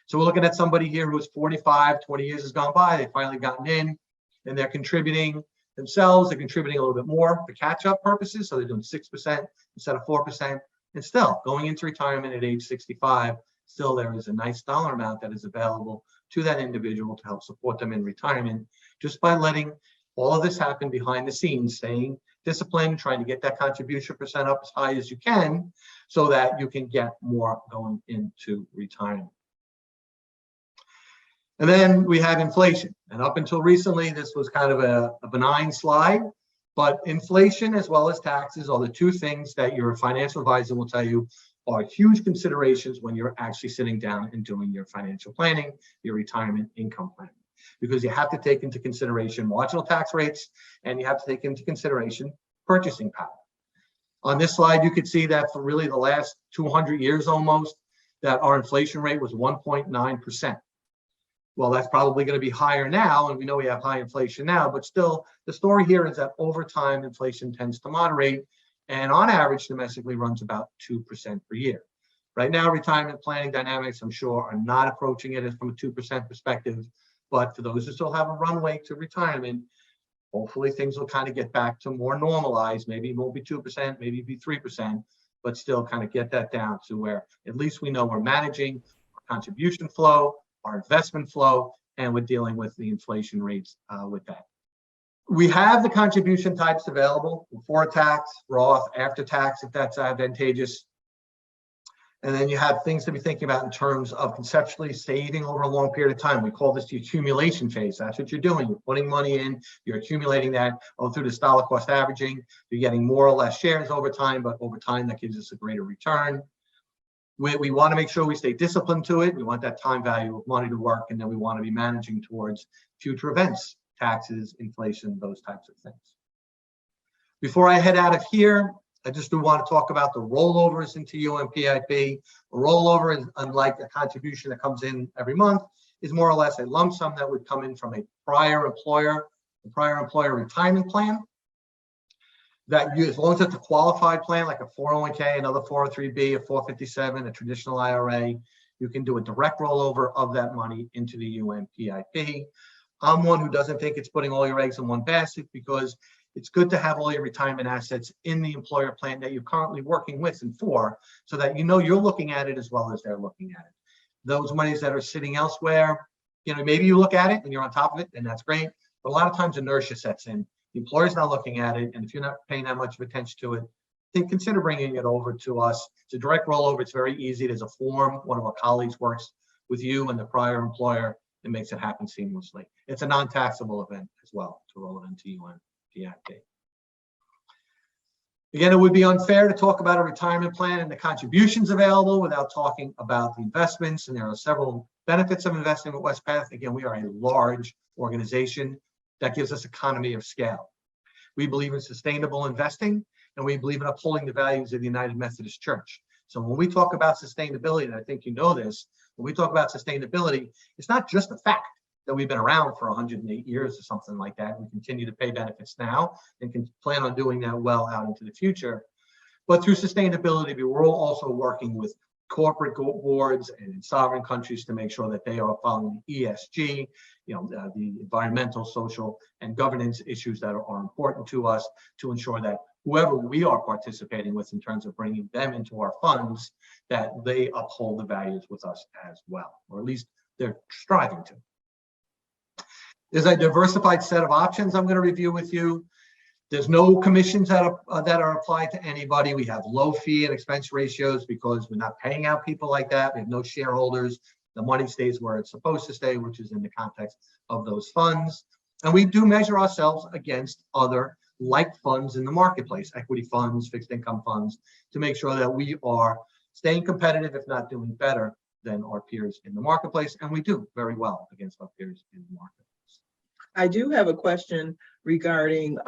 So we're looking at somebody here who's 45, 20 years has gone by, they've finally gotten in, and they're contributing themselves, they're contributing a little bit more for catch-up purposes, so they're doing 6% instead of 4%, and still going into retirement at age 65, still there is a nice dollar amount that is available to that individual to help support them in retirement, just by letting all of this happen behind the scenes, staying disciplined, trying to get that contribution percent up as high as you can, so that you can get more going into retirement. And then we have inflation. And up until recently, this was kind of a benign slide, but inflation as well as taxes are the two things that your financial advisor will tell you are huge considerations when you're actually sitting down and doing your financial planning, your retirement income planning, because you have to take into consideration marginal tax rates, and you have to take into consideration purchasing power. On this slide, you could see that for really the last 200 years almost, that our inflation rate was 1.9%. Well, that's probably going to be higher now, and we know we have high inflation now, but still the story here is that over time inflation tends to moderate, and on average domestically runs about 2% per year. Right now, retirement planning dynamics, I'm sure, are not approaching it from a 2% perspective, but for those who still have a runway to retirement, hopefully things will kind of get back to more normalized. Maybe it won't be 2%, maybe it'll be 3%, but still kind of get that down to where at least we know we're managing our contribution flow, our investment flow, and we're dealing with the inflation rates with that. We have the contribution types available: before tax, Roth, after tax, if that's advantageous. And then you have things to be thinking about in terms of conceptually saving over a long period of time. We call this the accumulation phase. That's what you're doing. You're putting money in, you're accumulating that through this dollar cost averaging. You're getting more or less shares over time, but over time that gives us a greater return. We want to make sure we stay disciplined to it. We want that time value of money to work, and then we want to be managing towards future events, taxes, inflation, those types of things. Before I head out of here, I just do want to talk about the rollovers into UMPIP. A rollover is, unlike a contribution that comes in every month, is more or less a lump sum that would come in from a prior employer retirement plan. That you, as long as it's a qualified plan, like a 401k, another 403b, a 457, a traditional IRA, you can do a direct rollover of that money into the UMPIP. I'm one who doesn't think it's putting all your eggs in one basket, because it's good to have all your retirement assets in the employer plan that you're currently working with and for, so that you know you're looking at it as well as they're looking at it. Those monies that are sitting elsewhere, maybe you look at it and you're on top of it, and that's great. But a lot of times inertia sets in. The employer's not looking at it, and if you're not paying that much of attention to it, then consider bringing it over to us. It's a direct rollover. It's very easy. There's a form. One of our colleagues works with you and the prior employer and makes it happen seamlessly. It's a non-taxable event as well to roll it into UMPIP. Again, it would be unfair to talk about a retirement plan and the contributions available without talking about the investments, and there are several benefits of investing with Wespath. Again, we are a large organization. That gives us economy of scale. We believe in sustainable investing, and we believe in upholding the values of the United Methodist Church. So when we talk about sustainability, and I think you know this, when we talk about sustainability, it's not just the fact that we've been around for 108 years or something like that. We continue to pay benefits now and can plan on doing that well out into the future. But through sustainability, we're also working with corporate boards and in sovereign countries to make sure that they are following ESG, the environmental, social, and governance issues that are important to us, to ensure that whoever we are participating with in terms of bringing them into our funds, that they uphold the values with us as well, or at least they're striving to. There's a diversified set of options I'm going to review with you. There's no commissions that are applied to anybody. We have low fee and expense ratios because we're not paying out people like that. We have no shareholders. The money stays where it's supposed to stay, which is in the context of those funds. And we do measure ourselves against other like funds in the marketplace, equity funds, fixed income funds, to make sure that we are staying competitive, if not doing better than our peers in the marketplace. And we do very well against our peers in the marketplace. I do have a question regarding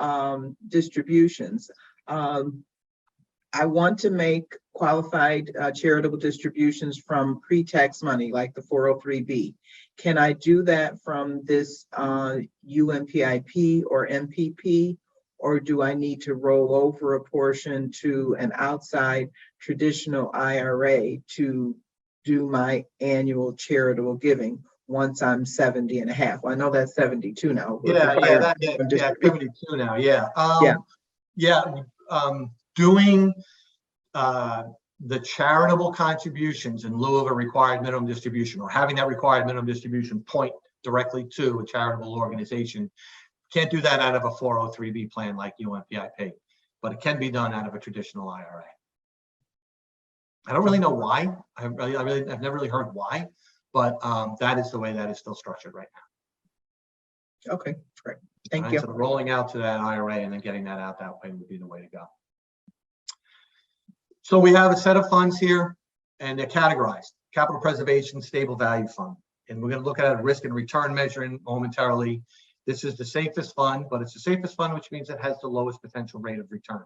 distributions. I want to make qualified charitable distributions from pre-tax money, like the 403B. Can I do that from this UMPIP or MPP, or do I need to roll over a portion to an outside traditional IRA to do my annual charitable giving once I'm 70 and a half? Well, I know that's 72 now. Yeah, 72 now. Doing the charitable contributions in lieu of a required minimum distribution, or having that required minimum distribution point directly to a charitable organization. Can't do that out of a 403B plan like UMPIP, but it can be done out of a traditional IRA. I don't really know why. I've never really heard why, but that is the way that is still structured right now. Okay, great. Thank you. So rolling out to that IRA and then getting that out that way would be the way to go. So we have a set of funds here, and they're categorized: capital preservation, stable value fund. And we're going to look at a risk and return measuring momentarily. This is the safest fund, but it's the safest fund, which means it has the lowest potential rate of return.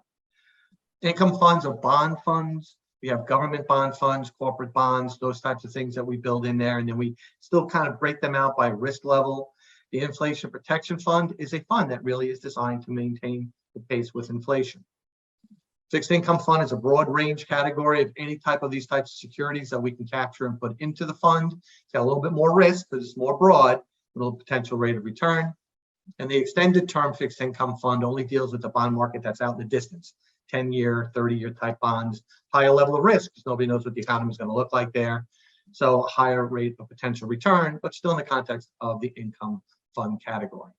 Income funds are bond funds. We have government bond funds, corporate bonds, those types of things that we build in there. And then we still kind of break them out by risk level. The inflation protection fund is a fund that really is designed to maintain the pace with inflation. Fixed income fund is a broad range category of any type of these types of securities that we can capture and put into the fund. It's got a little bit more risk because it's more broad, a little potential rate of return. And the extended term fixed income fund only deals with the bond market that's out in the distance, 10-year, 30-year type bonds, higher level of risk because nobody knows what the economy is going to look like there. So a higher rate of potential return, but still in the context of the income fund category.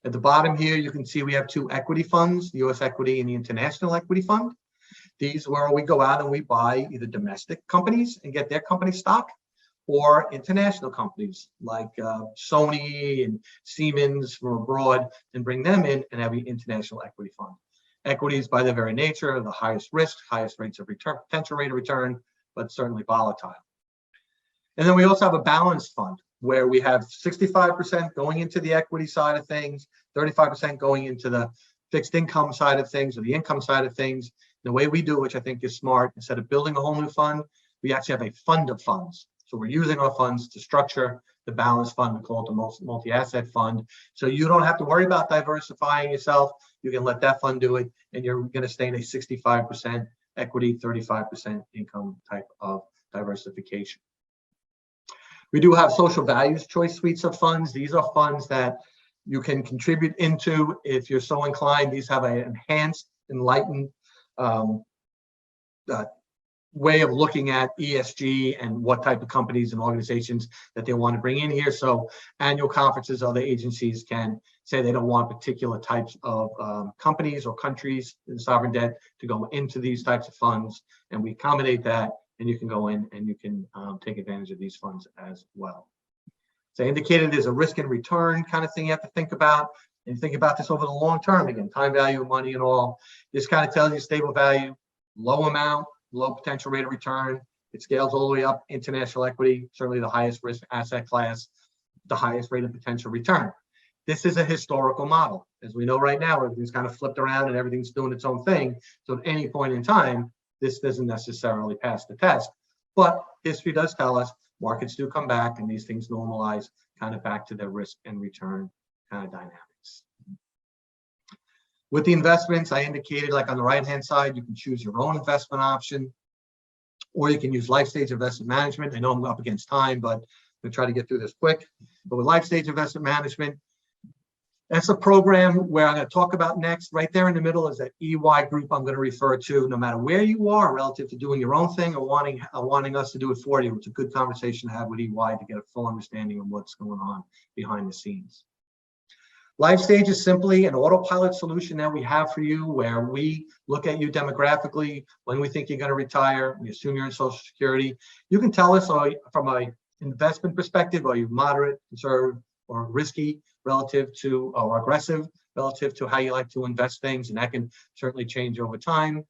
At the bottom here, you can see we have two equity funds, the U.S. equity and the international equity fund. These where we go out and we buy either domestic companies and get their company stock, or international companies like Sony and Siemens from abroad and bring them in and have an international equity fund. Equities, by their very nature, are the highest risk, highest rates of return, potential rate of return, but certainly volatile. And then we also have a balanced fund where we have 65% going into the equity side of things, 35% going into the fixed income side of things or the income side of things. The way we do it, which I think is smart, instead of building a whole new fund, we actually have a fund of funds. So we're using our funds to structure the balanced fund. We call it the multi-asset fund. So you don't have to worry about diversifying yourself. You can let that fund do it, and you're going to stay in a 65% equity, 35% income type of diversification. We do have social values choice suites of funds. These are funds that you can contribute into if you're so inclined. These have an enhanced, enlightened way of looking at ESG and what type of companies and organizations that they want to bring in here. So annual conferences, other agencies can say they don't want particular types of companies or countries in sovereign debt to go into these types of funds, and we accommodate that. And you can go in and you can take advantage of these funds as well. So I indicated there's a risk and return kind of thing you have to think about. And think about this over the long term, again, time value of money and all. This kind of tells you stable value, low amount, low potential rate of return. It scales all the way up. International equity, certainly the highest risk asset class, the highest rate of potential return. This is a historical model. As we know right now, everything's kind of flipped around and everything's doing its own thing. So at any point in time, this doesn't necessarily pass the test, but history does tell us markets do come back and these things normalize kind of back to their risk and return kind of dynamics. With the investments, I indicated like on the right-hand side, you can choose your own investment option, or you can use life stage investment management. I know I'm up against time, but I'm gonna try to get through this quick. But with life stage investment management, That's a program where I'm going to talk about next. Right there in the middle is that EY group I'm going to refer to. No matter where you are relative to doing your own thing or wanting us to do it for you, it's a good conversation to have with EY to get a full understanding of what's going on behind the scenes. LifeStage is simply an autopilot solution that we have for you, where we look at you demographically when we think you're going to retire. We assume you're in Social Security. You can tell us from an investment perspective, are you moderate, conservative, or risky relative to, or aggressive relative to how you like to invest things, and that can certainly change over time. And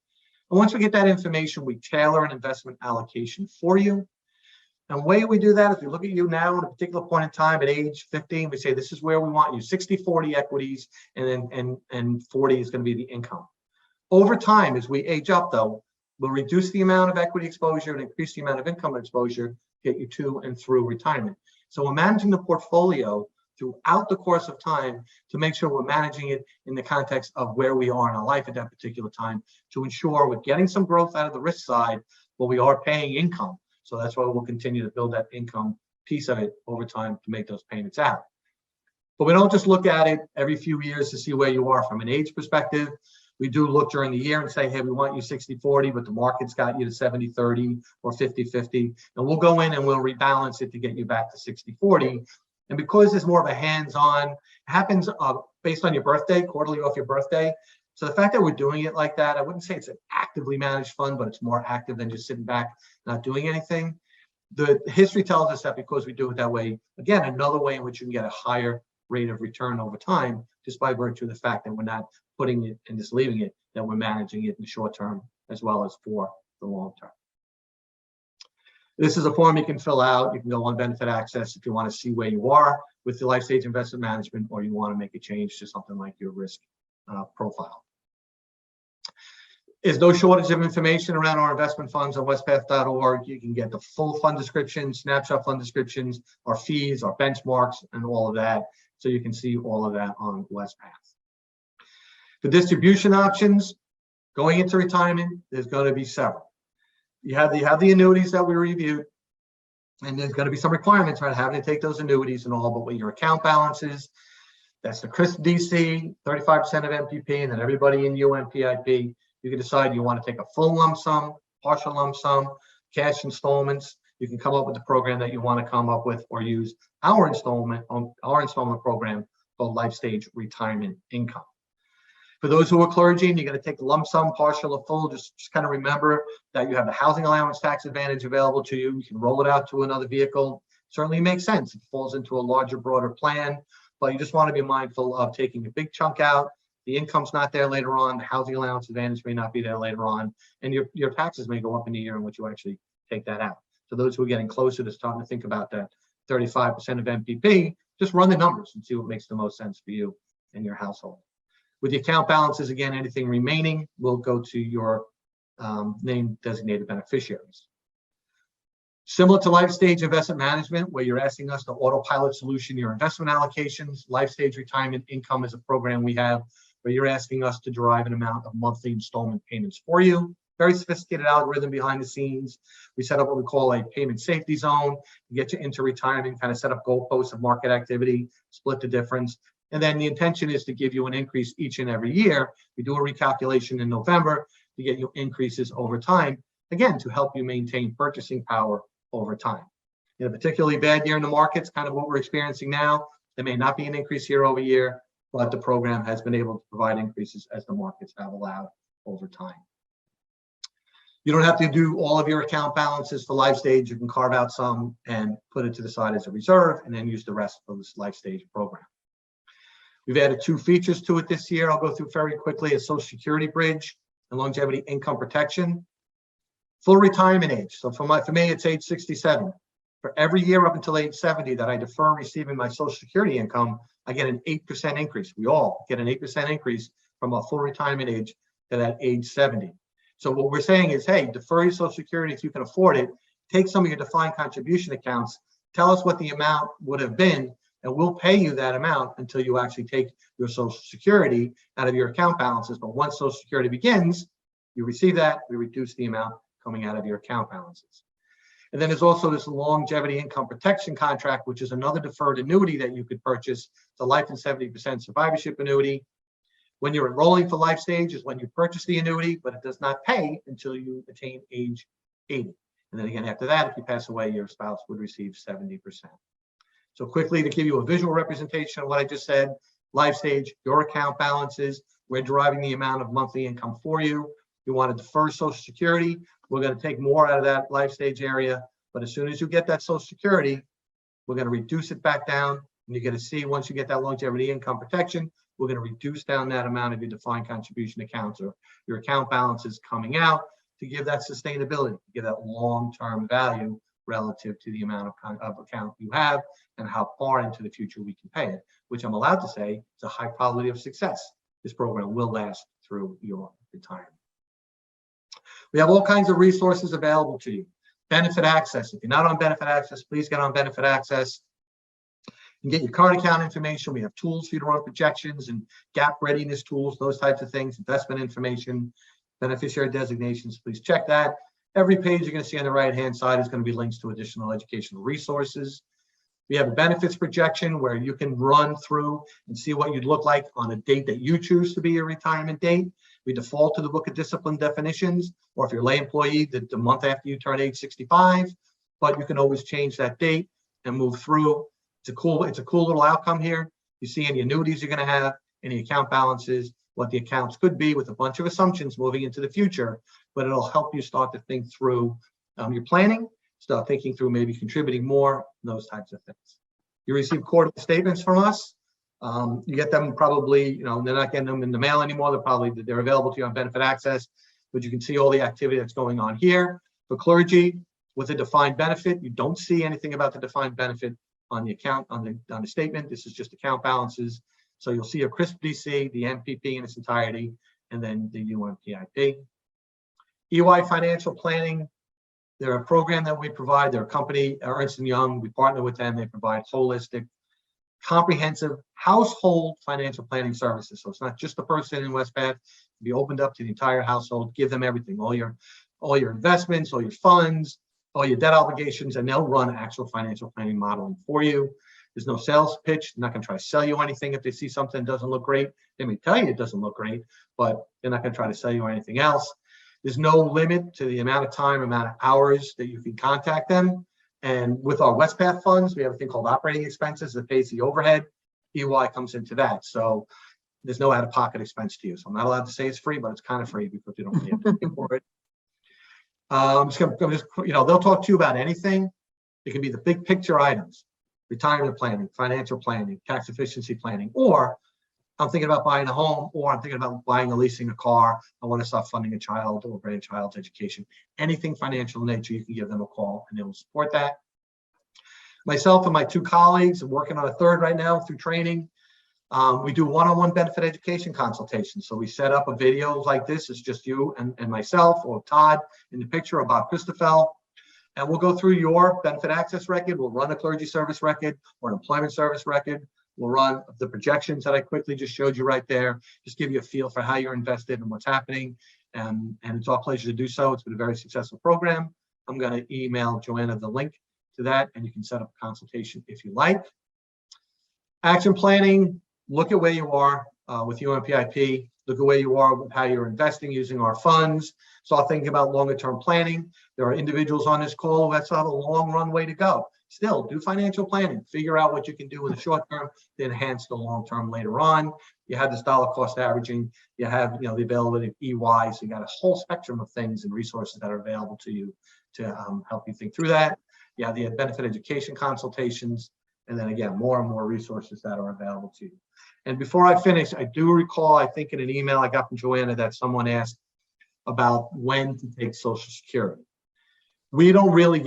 once we get that information, we tailor an investment allocation for you. And the way we do that is we look at you now at a particular point in time at age 15, we say, this is where we want you, 60-40 equities, and 40 is going to be the income. Over time, as we age up though, we'll reduce the amount of equity exposure and increase the amount of income exposure, get you to and through retirement. So we're managing the portfolio throughout the course of time to make sure we're managing it in the context of where we are in our life at that particular time, to ensure we're getting some growth out of the risk side, but we are paying income. So that's why we'll continue to build that income piece of it over time to make those payments out. But we don't just look at it every few years to see where you are from an age perspective. We do look during the year and say, hey, we want you 60-40, but the market's got you to 70-30 or 50-50. And we'll go in and we'll rebalance it to get you back to 60-40. And because it's more of a hands-on, happens based on your birthday, quarterly off your birthday. So the fact that we're doing it like that, I wouldn't say it's an actively managed fund, but it's more active than just sitting back, not doing anything. The history tells us that because we do it that way, again, another way in which you can get a higher rate of return over time, just by virtue of the fact that we're not putting it and just leaving it, that we're managing it in the short term as well as for the long term. This is a form you can fill out. You can go on Benefit Access if you want to see where you are with the LifeStage Investment Management, or you want to make a change to something like your risk profile. There's no shortage of information around our investment funds on wespath.org. You can get the full fund descriptions, snapshot fund descriptions, our fees, our benchmarks, and all of that. So you can see all of that on Wespath. The distribution options going into retirement, there's going to be several. You have the annuities that we reviewed, and there's going to be some requirements around having to take those annuities and all, but what your account balance is, that's the CRISP DC, 35% of MPP, and then everybody in UMPIP, you can decide you want to take a full lump sum, partial lump sum, cash installments. You can come up with the program that you want to come up with, or use our installment program called LifeStage Retirement Income. For those who are clergy and you're going to take the lump sum, partial or full, just kind of remember that you have the housing allowance tax advantage available to you. You can roll it out to another vehicle. Certainly makes sense. It falls into a larger, broader plan, but you just want to be mindful of taking a big chunk out. The income's not there later on. The housing allowance advantage may not be there later on, and your taxes may go up in the year in which you actually take that out. So those who are getting closer to starting to think about that 35% of MPP, just run the numbers and see what makes the most sense for you and your household. With the account balances, again, anything remaining will go to your named designated beneficiaries. Similar to LifeStage Investment Management, where you're asking us to autopilot solution your investment allocations, LifeStage Retirement Income is a program we have where you're asking us to derive an amount of monthly installment payments for you. Very sophisticated algorithm behind the scenes. We set up what we call a payment safety zone to get you into retirement, kind of set up goalposts of market activity, split the difference. And then the intention is to give you an increase each and every year. We do a recalculation in November to get you increases over time, again, to help you maintain purchasing power over time. In a particularly bad year in the markets, kind of what we're experiencing now, there may not be an increase year over year, but the program has been able to provide increases as the markets have allowed over time. You don't have to do all of your account balances for LifeStage. You can carve out some and put it to the side as a reserve, and then use the rest for this LifeStage program. We've added 2 features to it this year. I'll go through very quickly: a Social Security bridge and longevity income protection. Full retirement age. So for me, it's age 67. For every year up until age 70 that I defer receiving my Social Security income, I get an 8% increase. We all get an 8% increase from a full retirement age to that age 70. So what we're saying is, hey, defer your Social Security if you can afford it. Take some of your defined contribution accounts. Tell us what the amount would have been, and we'll pay you that amount until you actually take your Social Security out of your account balances. But once Social Security begins, you receive that, we reduce the amount coming out of your account balances. And then there's also this longevity income protection contract, which is another deferred annuity that you could purchase. It's a life and 70% survivorship annuity. When you're enrolling for life stage is when you purchase the annuity, but it does not pay until you attain age 80. And then again, after that, if you pass away, your spouse would receive 70%. So quickly, to give you a visual representation of what I just said, life stage, your account balances, we're deriving the amount of monthly income for you. You want to defer Social Security, we're going to take more out of that life stage area. But as soon as you get that Social Security, we're going to reduce it back down. And you're going to see once you get that longevity income protection, we're going to reduce down that amount of your defined contribution accounts or your account balances coming out to give that sustainability, to give that long-term value relative to the amount of account you have and how far into the future we can pay it, which I'm allowed to say is a high probability of success. This program will last through your retirement. We have all kinds of resources available to you. Benefit access. If you're not on benefit access, please get on benefit access. You can get your current account information. We have tools for you to run projections and gap readiness tools, those types of things, investment information, beneficiary designations. Please check that. Every page you're going to see on the right-hand side is going to be links to additional educational resources. We have a benefits projection where you can run through and see what you'd look like on a date that you choose to be your retirement date. We default to the Book of Discipline definitions, or if you're a lay employee, the month after you turn age 65, but you can always change that date and move through. It's a cool little outcome here. You see any annuities you're going to have, any account balances, what the accounts could be with a bunch of assumptions moving into the future, but it'll help you start to think through your planning, start thinking through maybe contributing more, those types of things. You receive quarterly statements from us. You get them probably, they're not getting them in the mail anymore. They're available to you on benefit access, but you can see all the activity that's going on here. For clergy with a defined benefit, you don't see anything about the defined benefit on the account, on the statement. This is just account balances. So you'll see a CRISP DC, the MPP in its entirety, and then the UMPIP. EY Financial Planning, they're a program that we provide. They're a company, Ernst & Young. We partner with them. They provide holistic, comprehensive household financial planning services. So it's not just the person in Wespath. Be opened up to the entire household. Give them everything, all your investments, all your funds, all your debt obligations, and they'll run actual financial planning modeling for you. There's no sales pitch. They're not going to try to sell you anything if they see something that doesn't look great. They may tell you it doesn't look great, but they're not going to try to sell you anything else. There's no limit to the amount of time, amount of hours that you can contact them. And with our Wespath funds, we have a thing called operating expenses that pays the overhead. EY comes into that. So there's no out-of-pocket expense to you. So I'm not allowed to say it's free, but it's kind of free because you don't really have to pay for it. They'll talk to you about anything. It can be the big picture items, retirement planning, financial planning, tax efficiency planning, or I'm thinking about buying a home, or I'm thinking about buying or leasing a car. I want to start funding a child or grandchild's education. Anything financial in nature, you can give them a call and they will support that. Myself and my two colleagues are working on a third right now through training. We do one-on-one benefit education consultations. So we set up a video like this. It's just you and myself or Todd in the picture, or Bob Christoffel. And we'll go through your benefit access record. We'll run a clergy service record or an employment service record. We'll run the projections that I quickly just showed you right there. Just give you a feel for how you're invested and what's happening. And it's our pleasure to do so. It's been a very successful program. I'm going to email Joanna the link to that, and you can set up a consultation if you like. Action planning, look at where you are with UMPIP. Look at where you are with how you're investing using our funds. Start thinking about longer term planning. There are individuals on this call who have a long runway to go. Still, do financial planning. Figure out what you can do in the short term to enhance the long term later on. You have this dollar cost averaging. You have the availability of EY. So you got a whole spectrum of things and resources that are available to you to help you think through that. You have the benefit education consultations. And then again, more and more resources that are available to you. And before I finish, I do recall, I think in an email I got from Joanna, that someone asked about when to take Social Security. We don't really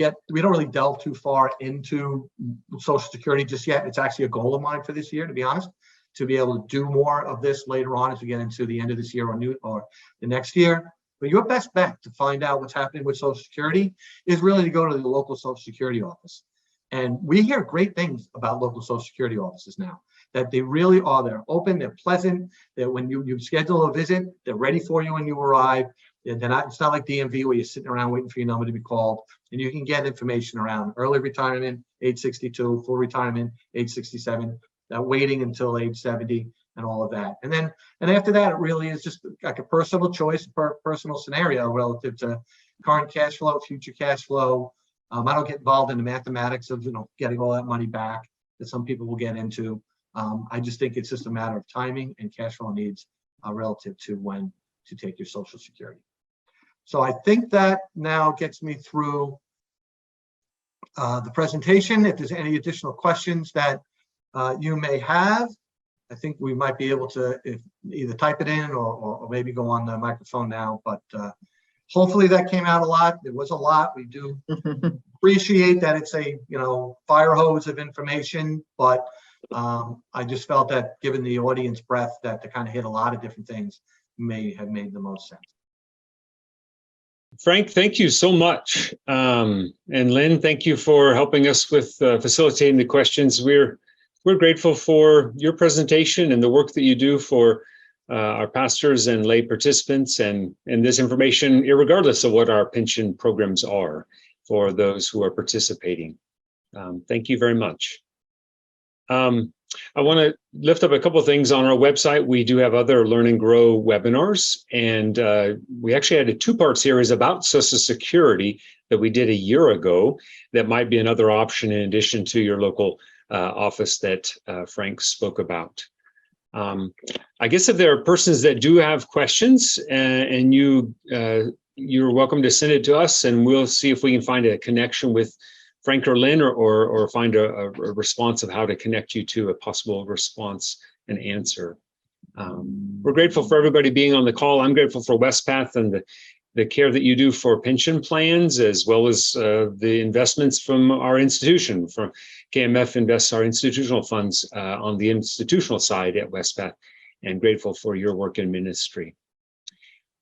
delve too far into Social Security just yet. It's actually a goal of mine for this year, to be honest, to be able to do more of this later on as we get into the end of this year or the next year. But your best bet to find out what's happening with Social Security is really to go to the local Social Security office. And we hear great things about local Social Security offices now. that they really are. They're open, they're pleasant, that when you schedule a visit, they're ready for you when you arrive. They're not, it's not like DMV where you're sitting around waiting for your number to be called. And you can get information around early retirement, age 62, full retirement, age 67, waiting until age 70, and all of that. And after that, it really is just like a personal choice, personal scenario relative to current cash flow, future cash flow. I don't get involved in the mathematics of getting all that money back that some people will get into. I just think it's just a matter of timing and cash flow needs relative to when to take your Social Security. So I think that now gets me through the presentation. If there's any additional questions that you may have, I think we might be able to either type it in or maybe go on the microphone now. But hopefully that came out a lot. It was a lot. We do appreciate that it's a fire hose of information, but I just felt that given the audience breadth that to kind of hit a lot of different things may have made the most sense. Frank, thank you so much. And Lynn, thank you for helping us with facilitating the questions. We're grateful for your presentation and the work that you do for our pastors and lay participants, and this information, irregardless of what our pension programs are for those who are participating. Thank you very much. I want to lift up a couple of things on our website. We do have other Learn and Grow webinars, and we actually had a two-part series about Social Security that we did a year ago that might be another option in addition to your local office that Frank spoke about. I guess if there are persons that do have questions and you're welcome to send it to us, and we'll see if we can find a connection with Frank or Lynn, or find a response of how to connect you to a possible response and answer. We're grateful for everybody being on the call. I'm grateful for Wespath and the care that you do for pension plans, as well as the investments from our institution. From KMF invests our institutional funds on the institutional side at Wespath, and grateful for your work in ministry.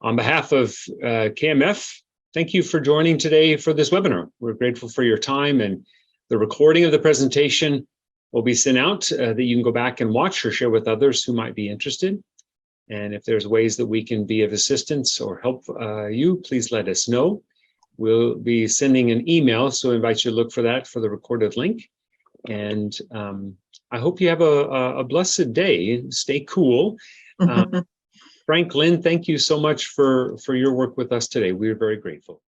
On behalf of KMF, thank you for joining today for this webinar. We're grateful for your time, and the recording of the presentation will be sent out that you can go back and watch or share with others who might be interested. And if there's ways that we can be of assistance or help you, please let us know. We'll be sending an email, so I invite you to look for that for the recorded link. And I hope you have a blessed day. Stay cool. Frank, Lynn, thank you so much for your work with us today. We're very grateful.